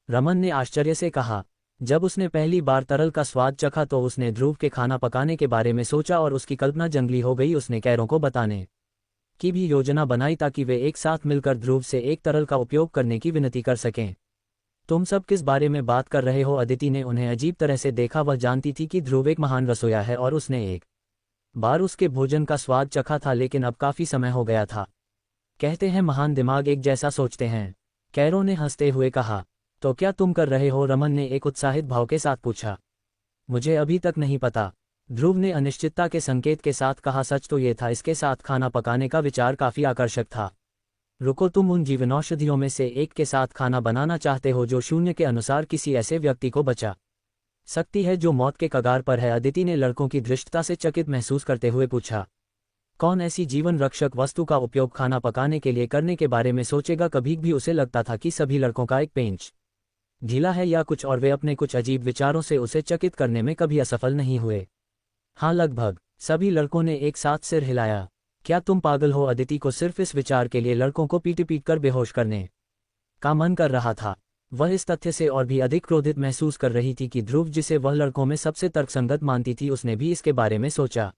रमन ने आश्चर्य से कहा। जब उसने पहली बार तरल का स्वाद चखा तो उसने ध्रुव के खाना पकाने के बारे में सोचा और उसकी कल्पना जंगली हो गई। उसने कैरों को बताने की भी योजना बनाई ताकि वे एक साथ मिलकर ध्रुव से एक तरल का उपयोग करने की विनती कर सकें। तुम सब किस बारे में बात कर रहे हो? अदिति ने उन्हें अजीब तरह से देखा। वह जानती थी कि ध्रुव एक महान रसोइया है और उसने एक बार उसके भोजन का स्वाद चखा था, लेकिन अब काफी समय हो गया था। कहते हैं महान दिमाग एक जैसा सोचते हैं, कैरो ने हंसते हुए कहा। तो क्या तुम कर रहे हो? रमन ने एक उत्साहित भाव के साथ पूछा। मुझे अभी तक नहीं पता, ध्रुव ने अनिश्चितता के संकेत के साथ कहा। सच तो ये था, इसके साथ खाना पकाने का विचार काफी आकर्षक था। रुको, तुम उन जीवनौषधियों में से एक के साथ खाना बनाना चाहते हो जो शून्य के अनुसार किसी ऐसे व्यक्ति को बचा सकती है जो मौत के कगार पर है? अदिति ने लड़कों की धृष्टता से चकित महसूस करते हुए पूछा। कौन ऐसी जीवन रक्षक वस्तु का उपयोग खाना पकाने के लिए करने के बारे में सोचेगा? कभी भी उसे लगता था कि सभी लड़कों का एक पेंच ढीला है या कुछ और। वे अपने कुछ अजीब विचारों से उसे चकित करने में कभी असफल नहीं हुए। हाँ, लगभग सभी लड़कों ने एक साथ सिर हिलाया। क्या तुम पागल हो? अदिति को सिर्फ इस विचार के लिए लड़कों को पीट कर बेहोश करने का मन कर रहा था। वह इस तथ्य से और भी अधिक क्रोधित महसूस कर रही थी कि ध्रुव, जिसे वह लड़कों में सबसे तर्कसंगत मानती थी, उसने भी इसके बारे में सोचा।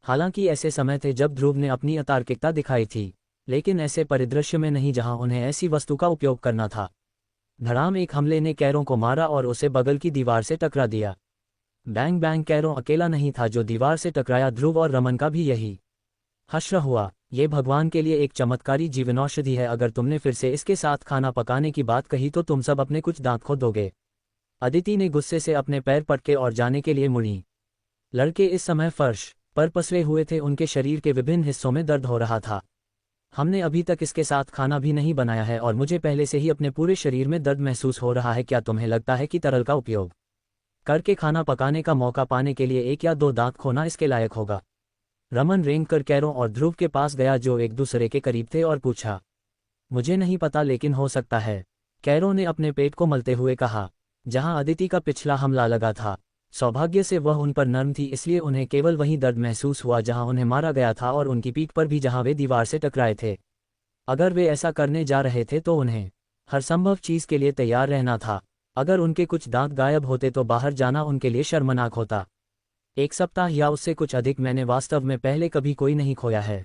हालांकि ऐसे समय थे जब ध्रुव ने अपनी अतार्किकता दिखाई थी, लेकिन ऐसे परिदृश्य में नहीं जहां उन्हें ऐसी वस्तु का उपयोग करना था। धड़ाम एक हमले ने कैरों को मारा और उसे बगल की दीवार से टकरा दिया। Bang bang. कैरों अकेला नहीं था जो दीवार से टकराया, ध्रुव और रमन का भी यही हश्र हुआ। ये भगवान के लिए एक चमत्कारी जीवनौषधि है। अगर तुमने फिर से इसके साथ खाना पकाने की बात कही तो तुम सब अपने कुछ दांत खो दोगे। अदिति ने गुस्से से अपने पैर पटके और जाने के लिए मुड़ी। लड़के इस समय फर्श पर पसरे हुए थे, उनके शरीर के विभिन्न हिस्सों में दर्द हो रहा था। हमने अभी तक इसके साथ खाना भी नहीं बनाया है और मुझे पहले से ही अपने पूरे शरीर में दर्द महसूस हो रहा है। क्या तुम्हें लगता है कि तरल का उपयोग करके खाना पकाने का मौका पाने के लिए एक या दो दांत खोना इसके लायक होगा? रमन रेंग कर कैरों और ध्रुव के पास गया जो एक दूसरे के करीब थे और पूछा। मुझे नहीं पता, लेकिन हो सकता है, कैरों ने अपने पेट को मलते हुए कहा। जहां अदिति का पिछला हमला लगा था, सौभाग्य से वह उन पर नर्म थी, इसलिए उन्हें केवल वही दर्द महसूस हुआ जहां उन्हें मारा गया था और उनकी पीठ पर भी जहां वे दीवार से टकराए थे। अगर वे ऐसा करने जा रहे थे तो उन्हें हर संभव चीज के लिए तैयार रहना था। अगर उनके कुछ दांत गायब होते तो बाहर जाना उनके लिए शर्मनाक होता। 1 सप्ताह या उससे कुछ अधिक मैंने वास्तव में पहले कभी कोई नहीं खोया है,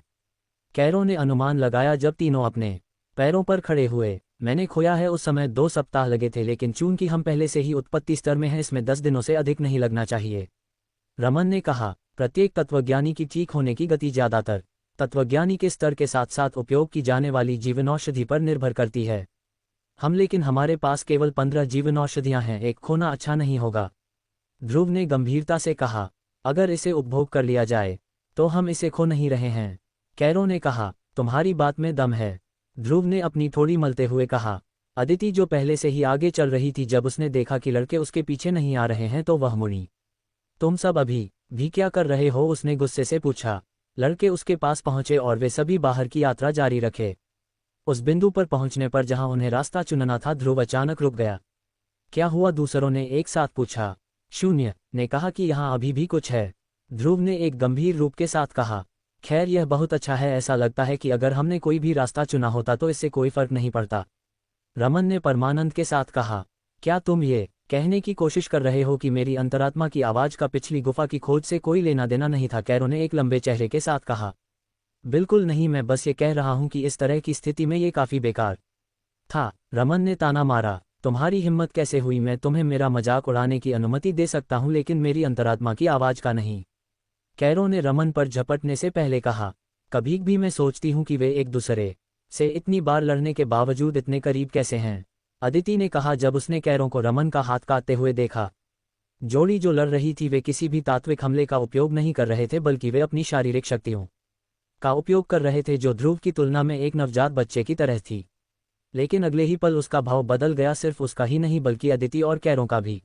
कैरों ने अनुमान लगाया जब तीनों अपने पैरों पर खड़े हुए। मैंने खोया है उस समय 2 सप्ताह लगे थे, लेकिन चूंकि हम पहले से ही उत्पत्ति स्तर में हैं, इसमें 10 दिनों से अधिक नहीं लगना चाहिए, रमन ने कहा। प्रत्येक तत्वज्ञानी की ठीक होने की गति ज्यादातर तत्वज्ञानी के स्तर के साथ साथ उपयोग की जाने वाली जीवनौषधि पर निर्भर करती है। लेकिन हमारे पास केवल 15 जीवनौषधियां हैं, एक खोना अच्छा नहीं होगा, ध्रुव ने गंभीरता से कहा। अगर इसे उपभोग कर लिया जाए तो हम इसे खो नहीं रहे हैं, कैरों ने कहा। तुम्हारी बात में दम है, ध्रुव ने अपनी थोड़ी मलते हुए कहा। अदिति जो पहले से ही आगे चल रही थी, जब उसने देखा कि लड़के उसके पीछे नहीं आ रहे हैं तो वह मुड़ी। तुम सब अभी भी क्या कर रहे हो? उसने गुस्से से पूछा। लड़के उसके पास पहुंचे और वे सभी बाहर की यात्रा जारी रखे। उस बिंदु पर पहुंचने पर जहां उन्हें रास्ता चुनना था, ध्रुव अचानक रुक गया। क्या हुआ? दूसरों ने एक साथ पूछा। शून्य ने कहा कि यहाँ अभी भी कुछ है, ध्रुव ने एक गंभीर रूप के साथ कहा। खैर, यह बहुत अच्छा है। ऐसा लगता है कि अगर हमने कोई भी रास्ता चुना होता तो इससे कोई फर्क नहीं पड़ता, रमन ने परमानंद के साथ कहा। क्या तुम ये कहने की कोशिश कर रहे हो कि मेरी अंतरात्मा की आवाज का पिछली गुफा की खोज से कोई लेना देना नहीं था, कैरो ने एक लंबे चेहरे के साथ कहा। बिल्कुल नहीं, मैं बस ये कह रहा हूं कि इस तरह की स्थिति में ये काफी बेकार था। रमन ने ताना मारा। तुम्हारी हिम्मत कैसे हुई? मैं तुम्हें मेरा मजाक उड़ाने की अनुमति दे सकता हूं, लेकिन मेरी अंतरात्मा की आवाज का नहीं। कैरो ने रमन पर झपटने से पहले कहा। कभी भी मैं सोचती हूं कि वे एक दूसरे से इतनी बार लड़ने के बावजूद इतने करीब कैसे हैं, अदिति ने कहा जब उसने कैरो को रमन का हाथ काटते हुए देखा। जोड़ी जो लड़ रही थी वे किसी भी तात्विक हमले का उपयोग नहीं कर रहे थे, बल्कि वे अपनी शारीरिक शक्तियों का उपयोग कर रहे थे, जो ध्रुव की तुलना में एक नवजात बच्चे की तरह थी। लेकिन अगले ही पल उसका भाव बदल गया, सिर्फ उसका ही नहीं बल्कि अदिति और कैरो का भी।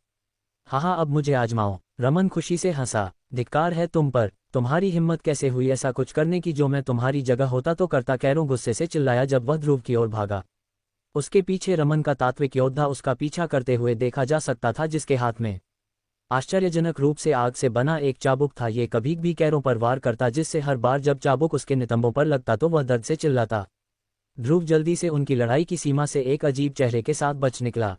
हाँ, अब मुझे आजमाओ। रमन खुशी से हंसा। धिक्कार है तुम पर, तुम्हारी हिम्मत कैसे हुई ऐसा कुछ करने की? जो मैं तुम्हारी जगह होता तो करता, कैरो गुस्से से चिल्लाया जब वह ध्रुव की ओर भागा। उसके पीछे रमन का तात्विक योद्धा उसका पीछा करते हुए देखा जा सकता था, जिसके हाथ में आश्चर्यजनक रूप से आग से बना एक चाबुक था। ये कभी भी कैरो पर वार करता, जिससे हर बार जब चाबुक उसके नितंबों पर लगता तो वह दर्द से चिल्लाता। ध्रुव जल्दी से उनकी लड़ाई की सीमा से एक अजीब चेहरे के साथ बच निकला।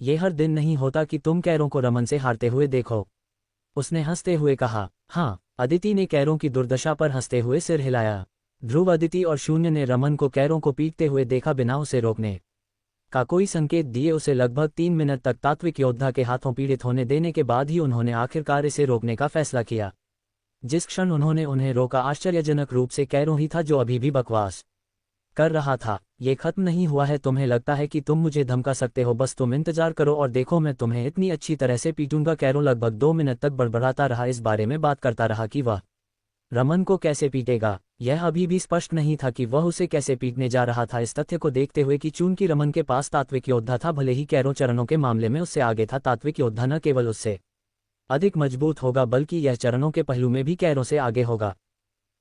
ये हर दिन नहीं होता कि तुम कैरो को रमन से हारते हुए देखो, उसने हंसते हुए कहा। हाँ, अदिति ने कैरो की दुर्दशा पर हंसते हुए सिर हिलाया। ध्रुव, अदिति और शून्य ने रमन को कैरो को पीटते हुए देखा, बिना उसे रोकने का कोई संकेत दिए उसे लगभग 3 मिनट तक तात्विक योद्धा के हाथों पीड़ित होने देने के बाद ही उन्होंने आखिरकार इसे रोकने का फैसला किया। जिस क्षण उन्होंने उन्हें रोका, आश्चर्यजनक रूप से कैरो ही था जो अभी भी बकवास कर रहा था। ये खत्म नहीं हुआ है। तुम्हें लगता है कि तुम मुझे धमका सकते हो? बस तुम इंतजार करो और देखो, मैं तुम्हें इतनी अच्छी तरह से पीटूंगा। कैरो लगभग 2 मिनट तक बड़बड़ाता रहा, इस बारे में बात करता रहा कि वह रमन को कैसे पीटेगा। यह अभी भी स्पष्ट नहीं था कि वह उसे कैसे पीटने जा रहा था, इस तथ्य को देखते हुए कि चूंकि रमन के पास तात्विक योद्धा था, भले ही कैरो चरणों के मामले में उससे आगे था, तात्विक योद्धा न केवल उससे अधिक मजबूत होगा बल्कि यह चरणों के पहलू में भी कैरो से आगे होगा।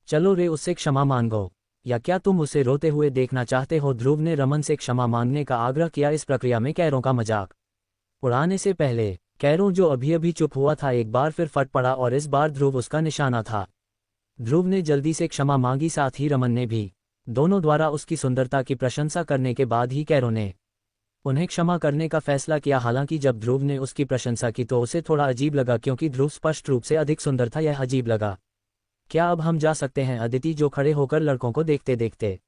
चलो रे, उससे क्षमा मांगो, या क्या तुम उसे रोते हुए देखना चाहते हो? ध्रुव ने रमन से क्षमा मांगने का आग्रह किया, इस प्रक्रिया में कैरो का मजाक उड़ाने से पहले। कैरो, जो अभी अभी चुप हुआ था, एक बार फिर फट पड़ा और इस बार ध्रुव उसका निशाना था। ध्रुव ने जल्दी से क्षमा मांगी, साथ ही रमन ने भी। दोनों द्वारा उसकी सुंदरता की प्रशंसा करने के बाद ही कैरो ने उन्हें क्षमा करने का फैसला किया। हालांकि जब ध्रुव ने उसकी प्रशंसा की तो उसे थोड़ा अजीब लगा, क्योंकि ध्रुव स्पष्ट रूप से अधिक सुंदर था। यह अजीब लगा। क्या अब हम जा सकते हैं? अदिति, जो खड़े होकर लड़कों को देखते देखते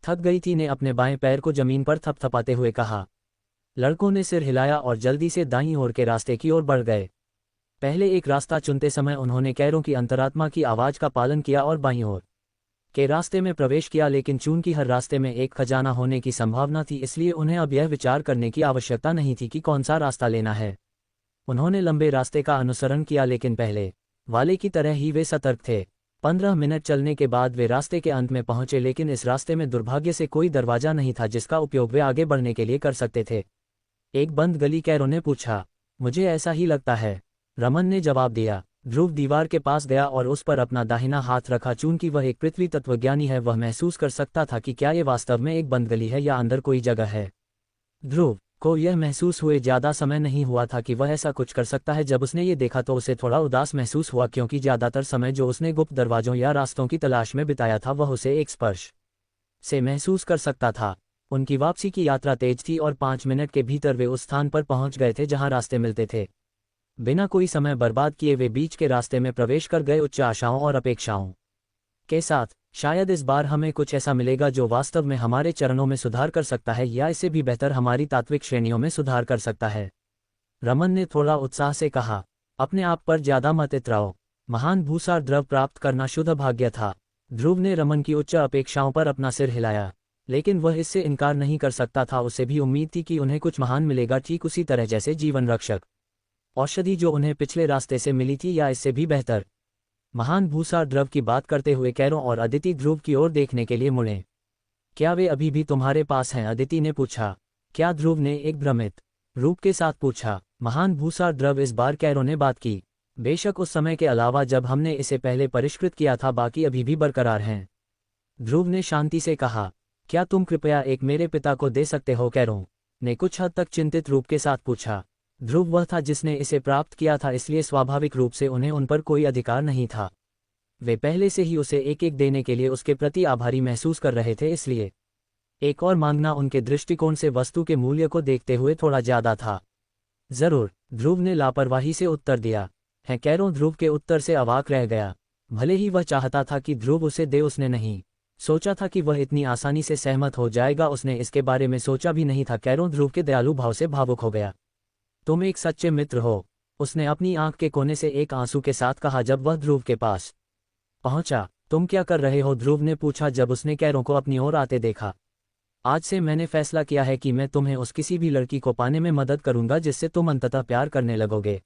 थक गई थी, ने अपने बाएं पैर को जमीन पर थपथपाते हुए कहा। लड़कों ने सिर हिलाया और जल्दी से दाईं ओर के रास्ते की ओर बढ़ गए। पहले एक रास्ता चुनते समय उन्होंने कैरो की अंतरात्मा की आवाज का पालन किया और बाईं ओर के रास्ते में प्रवेश किया, लेकिन चूंकि हर रास्ते में एक खजाना होने की संभावना थी, इसलिए उन्हें अब यह विचार करने की आवश्यकता नहीं थी कि कौन सा रास्ता लेना है। उन्होंने लंबे रास्ते का अनुसरण किया, लेकिन पहले वाले की तरह ही वे सतर्क थे। 15 मिनट चलने के बाद वे रास्ते के अंत में पहुंचे, लेकिन इस रास्ते में दुर्भाग्य से कोई दरवाजा नहीं था जिसका उपयोग वे आगे बढ़ने के लिए कर सकते थे। एक बंद गली, कैरो ने पूछा। मुझे ऐसा ही लगता है, रमन ने जवाब दिया। ध्रुव दीवार के पास गया और उस पर अपना दाहिना हाथ रखा। चूंकि वह एक पृथ्वी तत्वज्ञानी है, वह महसूस कर सकता था कि क्या ये वास्तव में एक बंद गली है या अंदर कोई जगह है। ध्रुव को यह महसूस हुए ज्यादा समय नहीं हुआ था कि वह ऐसा कुछ कर सकता है। जब उसने ये देखा तो उसे थोड़ा उदास महसूस हुआ, क्योंकि ज्यादातर समय जो उसने गुप्त दरवाजों या रास्तों की तलाश में बिताया था, वह उसे एक स्पर्श से महसूस कर सकता था। उनकी वापसी की यात्रा तेज थी और 5 मिनट के भीतर वे उस स्थान पर पहुंच गए थे जहां रास्ते मिलते थे। बिना कोई समय बर्बाद किए वे बीच के रास्ते में प्रवेश कर गए, उच्च आशाओं और अपेक्षाओं के साथ। शायद इस बार हमें कुछ ऐसा मिलेगा जो वास्तव में हमारे चरणों में सुधार कर सकता है, या इससे भी बेहतर हमारी तात्विक श्रेणियों में सुधार कर सकता है, रमन ने थोड़ा उत्साह से कहा। अपने आप पर ज्यादा मत इतराओ। महान भूसार द्रव प्राप्त करना शुद्ध भाग्य था। ध्रुव ने रमन की उच्च अपेक्षाओं पर अपना सिर हिलाया, लेकिन वह इससे इनकार नहीं कर सकता था। उसे भी उम्मीद थी कि उन्हें कुछ महान मिलेगा, ठीक उसी तरह जैसे जीवन रक्षक औषधि जो उन्हें पिछले रास्ते से मिली थी, या इससे भी बेहतर। महान भूसार द्रव की बात करते हुए कैरो और अदिति ध्रुव की ओर देखने के लिए मुड़े। क्या वे अभी भी तुम्हारे पास हैं? अदिति ने पूछा। क्या? ध्रुव ने एक भ्रमित रूप के साथ पूछा। महान भूसार द्रव, इस बार कैरो ने बात की। बेशक उस समय के अलावा जब हमने इसे पहले परिष्कृत किया था, बाकी अभी भी बरकरार हैं, ध्रुव ने शांति से कहा। क्या तुम कृपया एक मेरे पिता को दे सकते हो? कैरो ने कुछ हद तक चिंतित रूप के साथ पूछा। ध्रुव वह था जिसने इसे प्राप्त किया था, इसलिए स्वाभाविक रूप से उन्हें उन पर कोई अधिकार नहीं था। वे पहले से ही उसे एक एक देने के लिए उसके प्रति आभारी महसूस कर रहे थे, इसलिए एक और मांगना उनके दृष्टिकोण से वस्तु के मूल्य को देखते हुए थोड़ा ज्यादा था। जरूर, ध्रुव ने लापरवाही से उत्तर दिया। है कैरों ध्रुव के उत्तर से अवाक रह गया। भले ही वह चाहता था कि ध्रुव उसे दे, उसने नहीं सोचा था कि वह इतनी आसानी से सहमत हो जाएगा। उसने इसके बारे में सोचा भी नहीं था। कैरों ध्रुव के दयालु भाव से भावुक हो गया। तुम एक सच्चे मित्र हो, उसने अपनी आंख के कोने से एक आंसू के साथ कहा जब वह ध्रुव के पास पहुंचा। तुम क्या कर रहे हो, ध्रुव ने पूछा जब उसने कैरों को अपनी ओर आते देखा। आज से मैंने फैसला किया है कि मैं तुम्हें उस किसी भी लड़की को पाने में मदद करूंगा जिससे तुम अंततः प्यार करने लगोगे।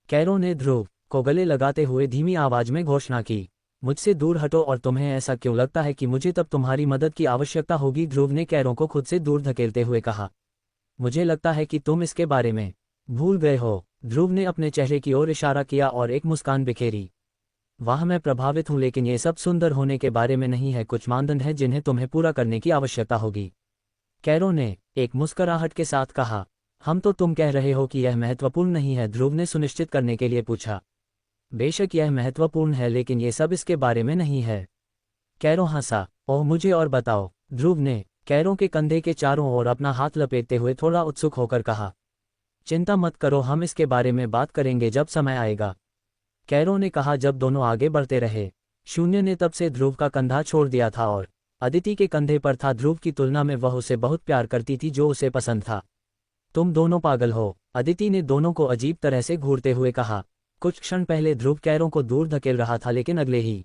कैरों ने ध्रुव को गले लगाते हुए धीमी आवाज में घोषणा की। मुझसे दूर हटो, और तुम्हें ऐसा क्यों लगता है कि मुझे तब तुम्हारी मदद की आवश्यकता होगी, ध्रुव ने कैरों को खुद से दूर धकेलते हुए कहा। मुझे लगता है कि तुम इसके बारे में भूल गए हो, ध्रुव ने अपने चेहरे की ओर इशारा किया और एक मुस्कान बिखेरी। वाह, मैं प्रभावित हूं, लेकिन ये सब सुंदर होने के बारे में नहीं है। कुछ मानदंड हैं जिन्हें तुम्हें पूरा करने की आवश्यकता होगी, कैरों ने एक मुस्कुराहट के साथ कहा। हम तो तुम कह रहे हो कि यह महत्वपूर्ण नहीं है, ध्रुव ने सुनिश्चित करने के लिए पूछा। बेशक यह महत्वपूर्ण है, लेकिन ये सब इसके बारे में नहीं है। कैरों हंसा। ओह, मुझे और बताओ, ध्रुव ने कैरों के कंधे के चारों ओर अपना हाथ लपेटते हुए थोड़ा उत्सुक होकर कहा। चिंता मत करो, हम इसके बारे में बात करेंगे जब समय आएगा, कैरों ने कहा जब दोनों आगे बढ़ते रहे। शून्य ने तब से ध्रुव का कंधा छोड़ दिया था और अदिति के कंधे पर था। ध्रुव की तुलना में वह उसे बहुत प्यार करती थी, जो उसे पसंद था। तुम दोनों पागल हो, अदिति ने दोनों को अजीब तरह से घूरते हुए कहा। कुछ क्षण पहले ध्रुव कैरों को दूर धकेल रहा था, लेकिन अगले ही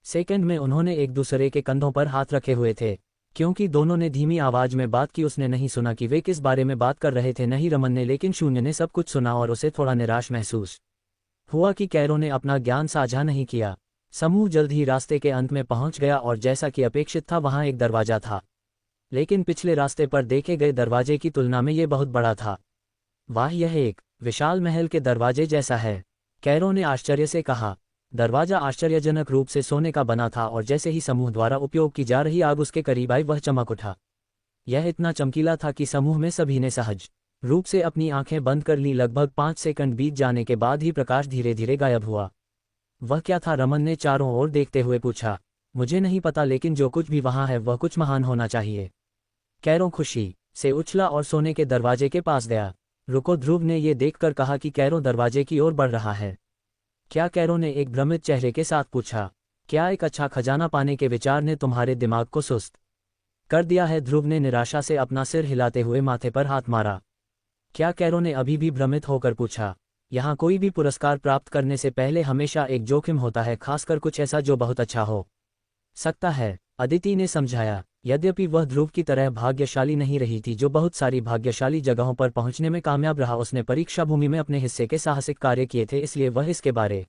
सेकंड में उन्होंने एक दूसरे के कंधों पर हाथ रखे हुए थे। क्योंकि दोनों ने धीमी आवाज में बात की, उसने नहीं सुना कि वे किस बारे में बात कर रहे थे, नहीं रमन ने, लेकिन शून्य ने सब कुछ सुना और उसे थोड़ा निराश महसूस हुआ कि कैरों ने अपना ज्ञान साझा नहीं किया। समूह जल्द ही रास्ते के अंत में पहुंच गया और जैसा कि अपेक्षित था वहां एक दरवाजा था, लेकिन पिछले रास्ते पर देखे गए दरवाजे की तुलना में ये बहुत बड़ा था। वाह, यह एक विशाल महल के दरवाजे जैसा है, कैरों ने आश्चर्य से कहा। दरवाजा आश्चर्यजनक रूप से सोने का बना था और जैसे ही समूह द्वारा उपयोग की जा रही आग उसके करीब आई, वह चमक उठा। यह इतना चमकीला था कि समूह में सभी ने सहज रूप से अपनी आंखें बंद कर ली। लगभग 5 सेकंड बीत जाने के बाद ही प्रकाश धीरे धीरे गायब हुआ। वह क्या था, रमन ने चारों ओर देखते हुए पूछा। मुझे नहीं पता, लेकिन जो कुछ भी वहां है वह कुछ महान होना चाहिए, कैरों खुशी से उछला और सोने के दरवाजे के पास गया। रुको, ध्रुव ने ये देखकर कहा कि कैरों दरवाजे की ओर बढ़ रहा है। क्या, कैरों ने एक भ्रमित चेहरे के साथ पूछा। क्या एक अच्छा खजाना पाने के विचार ने तुम्हारे दिमाग को सुस्त कर दिया है, ध्रुव ने निराशा से अपना सिर हिलाते हुए माथे पर हाथ मारा। क्या, कैरों ने अभी भी भ्रमित होकर पूछा। यहाँ कोई भी पुरस्कार प्राप्त करने से पहले हमेशा एक जोखिम होता है, खासकर कुछ ऐसा जो बहुत अच्छा हो सकता है, अदिति ने समझाया। यद्यपि वह ध्रुव की तरह भाग्यशाली नहीं रही थी, जो बहुत सारी भाग्यशाली जगहों पर पहुंचने में कामयाब रहा, उसने परीक्षा भूमि में अपने हिस्से के साहसिक कार्य किए थे, इसलिए वह इसके बारे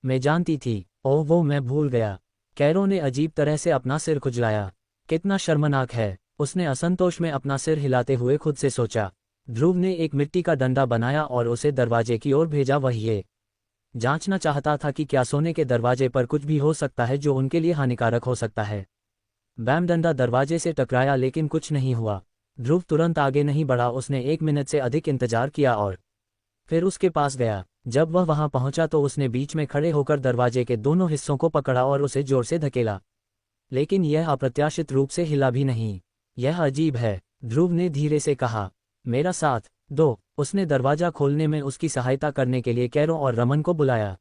में जानती थी। ओह, वो मैं भूल गया, कैरों ने अजीब तरह से अपना सिर खुजलाया। कितना शर्मनाक है, उसने असंतोष में अपना सिर हिलाते हुए खुद से सोचा। ध्रुव ने एक मिट्टी का डंडा बनाया और उसे दरवाजे की ओर भेजा। वह ये जांचना चाहता था कि क्या सोने के दरवाजे पर कुछ भी हो सकता है जो उनके लिए हानिकारक हो सकता है। बैम, डंडा दरवाजे से टकराया, लेकिन कुछ नहीं हुआ। ध्रुव तुरंत आगे नहीं बढ़ा, उसने 1 मिनट से अधिक इंतजार किया और फिर उसके पास गया। जब वह वहां पहुंचा तो उसने बीच में खड़े होकर दरवाजे के दोनों हिस्सों को पकड़ा और उसे जोर से धकेला, लेकिन यह अप्रत्याशित रूप से हिला भी नहीं। यह अजीब है, ध्रुव ने धीरे से कहा। मेरा साथ दो, उसने दरवाजा खोलने में उसकी सहायता करने के लिए कैरों और रमन को बुलाया।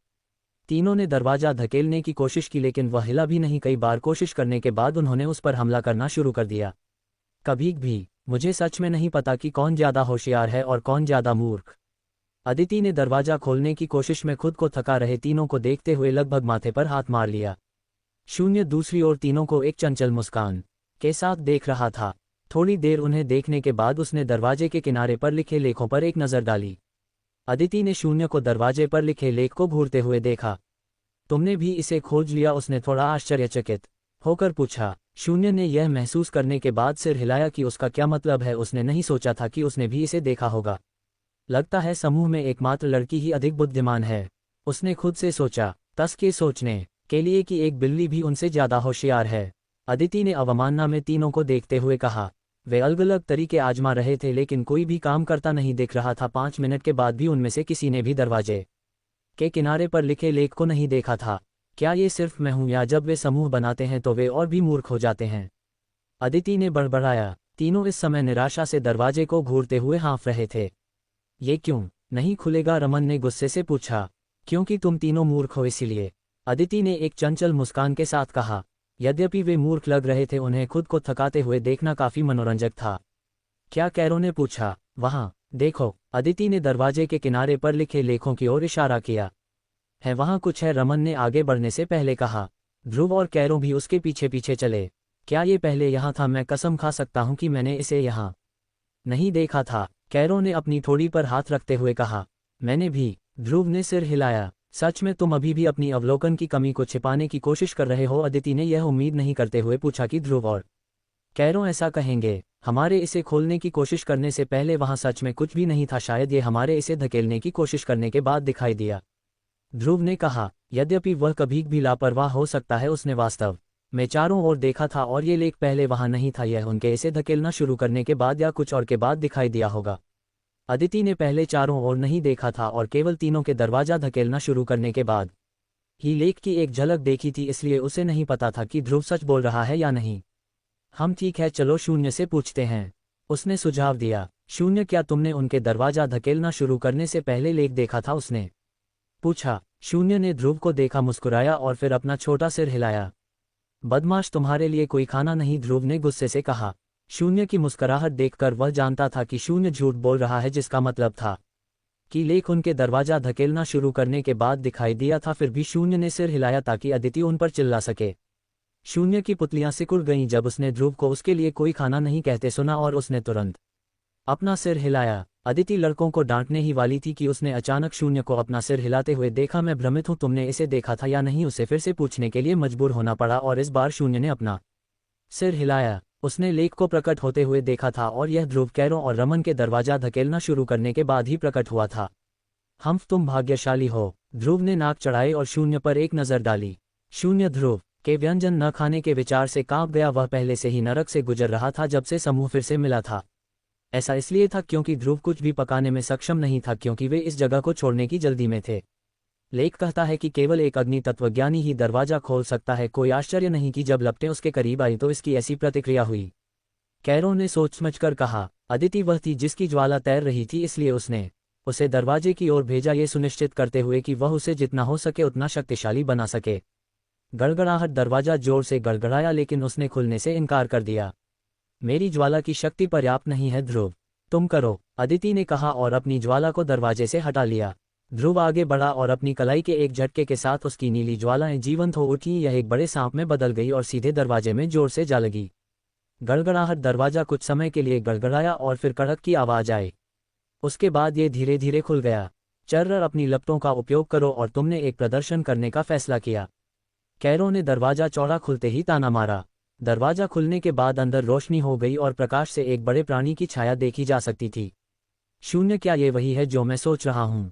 तीनों ने दरवाजा धकेलने की कोशिश की, लेकिन वह हिला भी नहीं। कई बार कोशिश करने के बाद उन्होंने उस पर हमला करना शुरू कर दिया। कभी भी मुझे सच में नहीं पता कि कौन ज्यादा होशियार है और कौन ज्यादा मूर्ख, अदिति ने दरवाजा खोलने की कोशिश में खुद को थका रहे तीनों को देखते हुए लगभग माथे पर हाथ मार लिया। शून्य दूसरी ओर तीनों को एक चंचल मुस्कान के साथ देख रहा था। थोड़ी देर उन्हें देखने के बाद उसने दरवाजे के किनारे पर लिखे लेखों पर एक नज़र डाली। अदिति ने शून्य को दरवाजे पर लिखे लेख को घूरते हुए देखा। तुमने भी इसे खोज लिया, उसने थोड़ा आश्चर्यचकित होकर पूछा। शून्य ने यह महसूस करने के बाद सिर हिलाया कि उसका क्या मतलब है। उसने नहीं सोचा था कि उसने भी इसे देखा होगा। लगता है समूह में एकमात्र लड़की ही अधिक बुद्धिमान है, उसने खुद से सोचा, तस के सोचने के लिए कि एक बिल्ली भी उनसे ज्यादा होशियार है। अदिति ने अवमानना में तीनों को देखते हुए कहा। वे अलग अलग तरीके आजमा रहे थे, लेकिन कोई भी काम करता नहीं दिख रहा था। 5 मिनट के बाद भी उनमें से किसी ने भी दरवाजे के किनारे पर लिखे लेख को नहीं देखा था। क्या ये सिर्फ मैं हूं, या जब वे समूह बनाते हैं तो वे और भी मूर्ख हो जाते हैं, अदिति ने बड़बड़ाया। तीनों इस समय निराशा से दरवाजे को घूरते हुए हाँफ रहे थे। ये क्यों नहीं खुलेगा? रमन ने गुस्से से पूछा। क्योंकि तुम तीनों मूर्ख हो इसीलिए, अदिति ने एक चंचल मुस्कान के साथ कहा। यद्यपि वे मूर्ख लग रहे थे, उन्हें खुद को थकाते हुए देखना काफी मनोरंजक था। क्या? कैरो ने पूछा। वहां देखो, अदिति ने दरवाजे के किनारे पर लिखे लेखों की ओर इशारा किया। है वहां कुछ है? रमन ने आगे बढ़ने से पहले कहा। ध्रुव और कैरो भी उसके पीछे पीछे चले। क्या ये पहले यहाँ था? मैं कसम खा सकता हूँ कि मैंने इसे यहाँ नहीं देखा था, कैरो ने अपनी ठोड़ी पर हाथ रखते हुए कहा। मैंने भी, ध्रुव ने सिर हिलाया। सच में तुम अभी भी अपनी अवलोकन की कमी को छिपाने की कोशिश कर रहे हो? अदिति ने यह उम्मीद नहीं करते हुए पूछा कि ध्रुव और कैरो ऐसा कहेंगे। हमारे इसे खोलने की कोशिश करने से पहले वहां सच में कुछ भी नहीं था, शायद ये हमारे इसे धकेलने की कोशिश करने के बाद दिखाई दिया, ध्रुव ने कहा। यद्यपि वह कभी भी लापरवाह हो सकता है, उसने वास्तव में चारों ओर देखा था और ये लेख पहले वहां नहीं था। यह उनके इसे धकेलना शुरू करने के बाद या कुछ और के बाद दिखाई दिया होगा। अदिति ने पहले चारों ओर नहीं देखा था और केवल तीनों के दरवाजा धकेलना शुरू करने के बाद ही लेख की एक झलक देखी थी, इसलिए उसे नहीं पता था कि ध्रुव सच बोल रहा है या नहीं। हम ठीक है, चलो शून्य से पूछते हैं, उसने सुझाव दिया। शून्य, क्या तुमने उनके दरवाजा धकेलना शुरू करने से पहले लेख देखा था? उसने पूछा। शून्य ने ध्रुव को देखा, मुस्कुराया और फिर अपना छोटा सिर हिलाया। बदमाश, तुम्हारे लिए कोई खाना नहीं, ध्रुव ने गुस्से से कहा। शून्य की मुस्कुराहट देखकर वह जानता था कि शून्य झूठ बोल रहा है, जिसका मतलब था कि लेख उनके दरवाजा धकेलना शुरू करने के बाद दिखाई दिया था। फिर भी शून्य ने सिर हिलाया ताकि अदिति उन पर चिल्ला सके। शून्य की पुतलियां सिकुड़ गईं जब उसने ध्रुव को उसके लिए कोई खाना नहीं कहते सुना और उसने तुरंत अपना सिर हिलाया। अदिति लड़कों को डांटने ही वाली थी कि उसने अचानक शून्य को अपना सिर हिलाते हुए देखा। मैं भ्रमित हूं, तुमने इसे देखा था या नहीं? उसे फिर से पूछने के लिए मजबूर होना पड़ा और इस बार शून्य ने अपना सिर हिलाया। उसने लेख को प्रकट होते हुए देखा था और यह ध्रुव, कैरो और रमन के दरवाजा धकेलना शुरू करने के बाद ही प्रकट हुआ था। हम्फ, तुम भाग्यशाली हो, ध्रुव ने नाक चढ़ाए और शून्य पर एक नजर डाली। शून्य ध्रुव के व्यंजन न खाने के विचार से कांप गया। वह पहले से ही नरक से गुजर रहा था जब से समूह फिर से मिला था। ऐसा इसलिए था क्योंकि ध्रुव कुछ भी पकाने में सक्षम नहीं था, क्योंकि वे इस जगह को छोड़ने की जल्दी में थे। लेख कहता है कि केवल एक अग्नि तत्वज्ञानी ही दरवाजा खोल सकता है। कोई आश्चर्य नहीं कि जब लपटें उसके करीब आई तो इसकी ऐसी प्रतिक्रिया हुई, कैरो ने सोच समझकर कहा। अदिति वह थी जिसकी ज्वाला तैर रही थी, इसलिए उसने उसे दरवाजे की ओर भेजा, ये सुनिश्चित करते हुए कि वह उसे जितना हो सके उतना शक्तिशाली बना सके। गड़गड़ाहट, दरवाजा जोर से गड़गड़ाया लेकिन उसने खुलने से इनकार कर दिया। मेरी ज्वाला की शक्ति पर्याप्त नहीं है ध्रुव, तुम करो, अदिति ने कहा और अपनी ज्वाला को दरवाजे से हटा लिया। ध्रुव आगे बढ़ा और अपनी कलाई के एक झटके के साथ उसकी नीली ज्वालाएं जीवंत हो उठी। यह एक बड़े सांप में बदल गई और सीधे दरवाजे में जोर से जा लगी। गड़गड़ाहट, दरवाजा कुछ समय के लिए गड़गड़ाया और फिर कड़क की आवाज आई। उसके बाद ये धीरे धीरे खुल गया। चर्रर, अपनी लपटों का उपयोग करो और तुमने एक प्रदर्शन करने का फैसला किया। कैरो ने दरवाजा चौड़ा खुलते ही ताना मारा। दरवाजा खुलने के बाद अंदर रोशनी हो गई और प्रकाश से एक बड़े प्राणी की छाया देखी जा सकती थी। शून्य, क्या ये वही है जो मैं सोच रहा हूँ?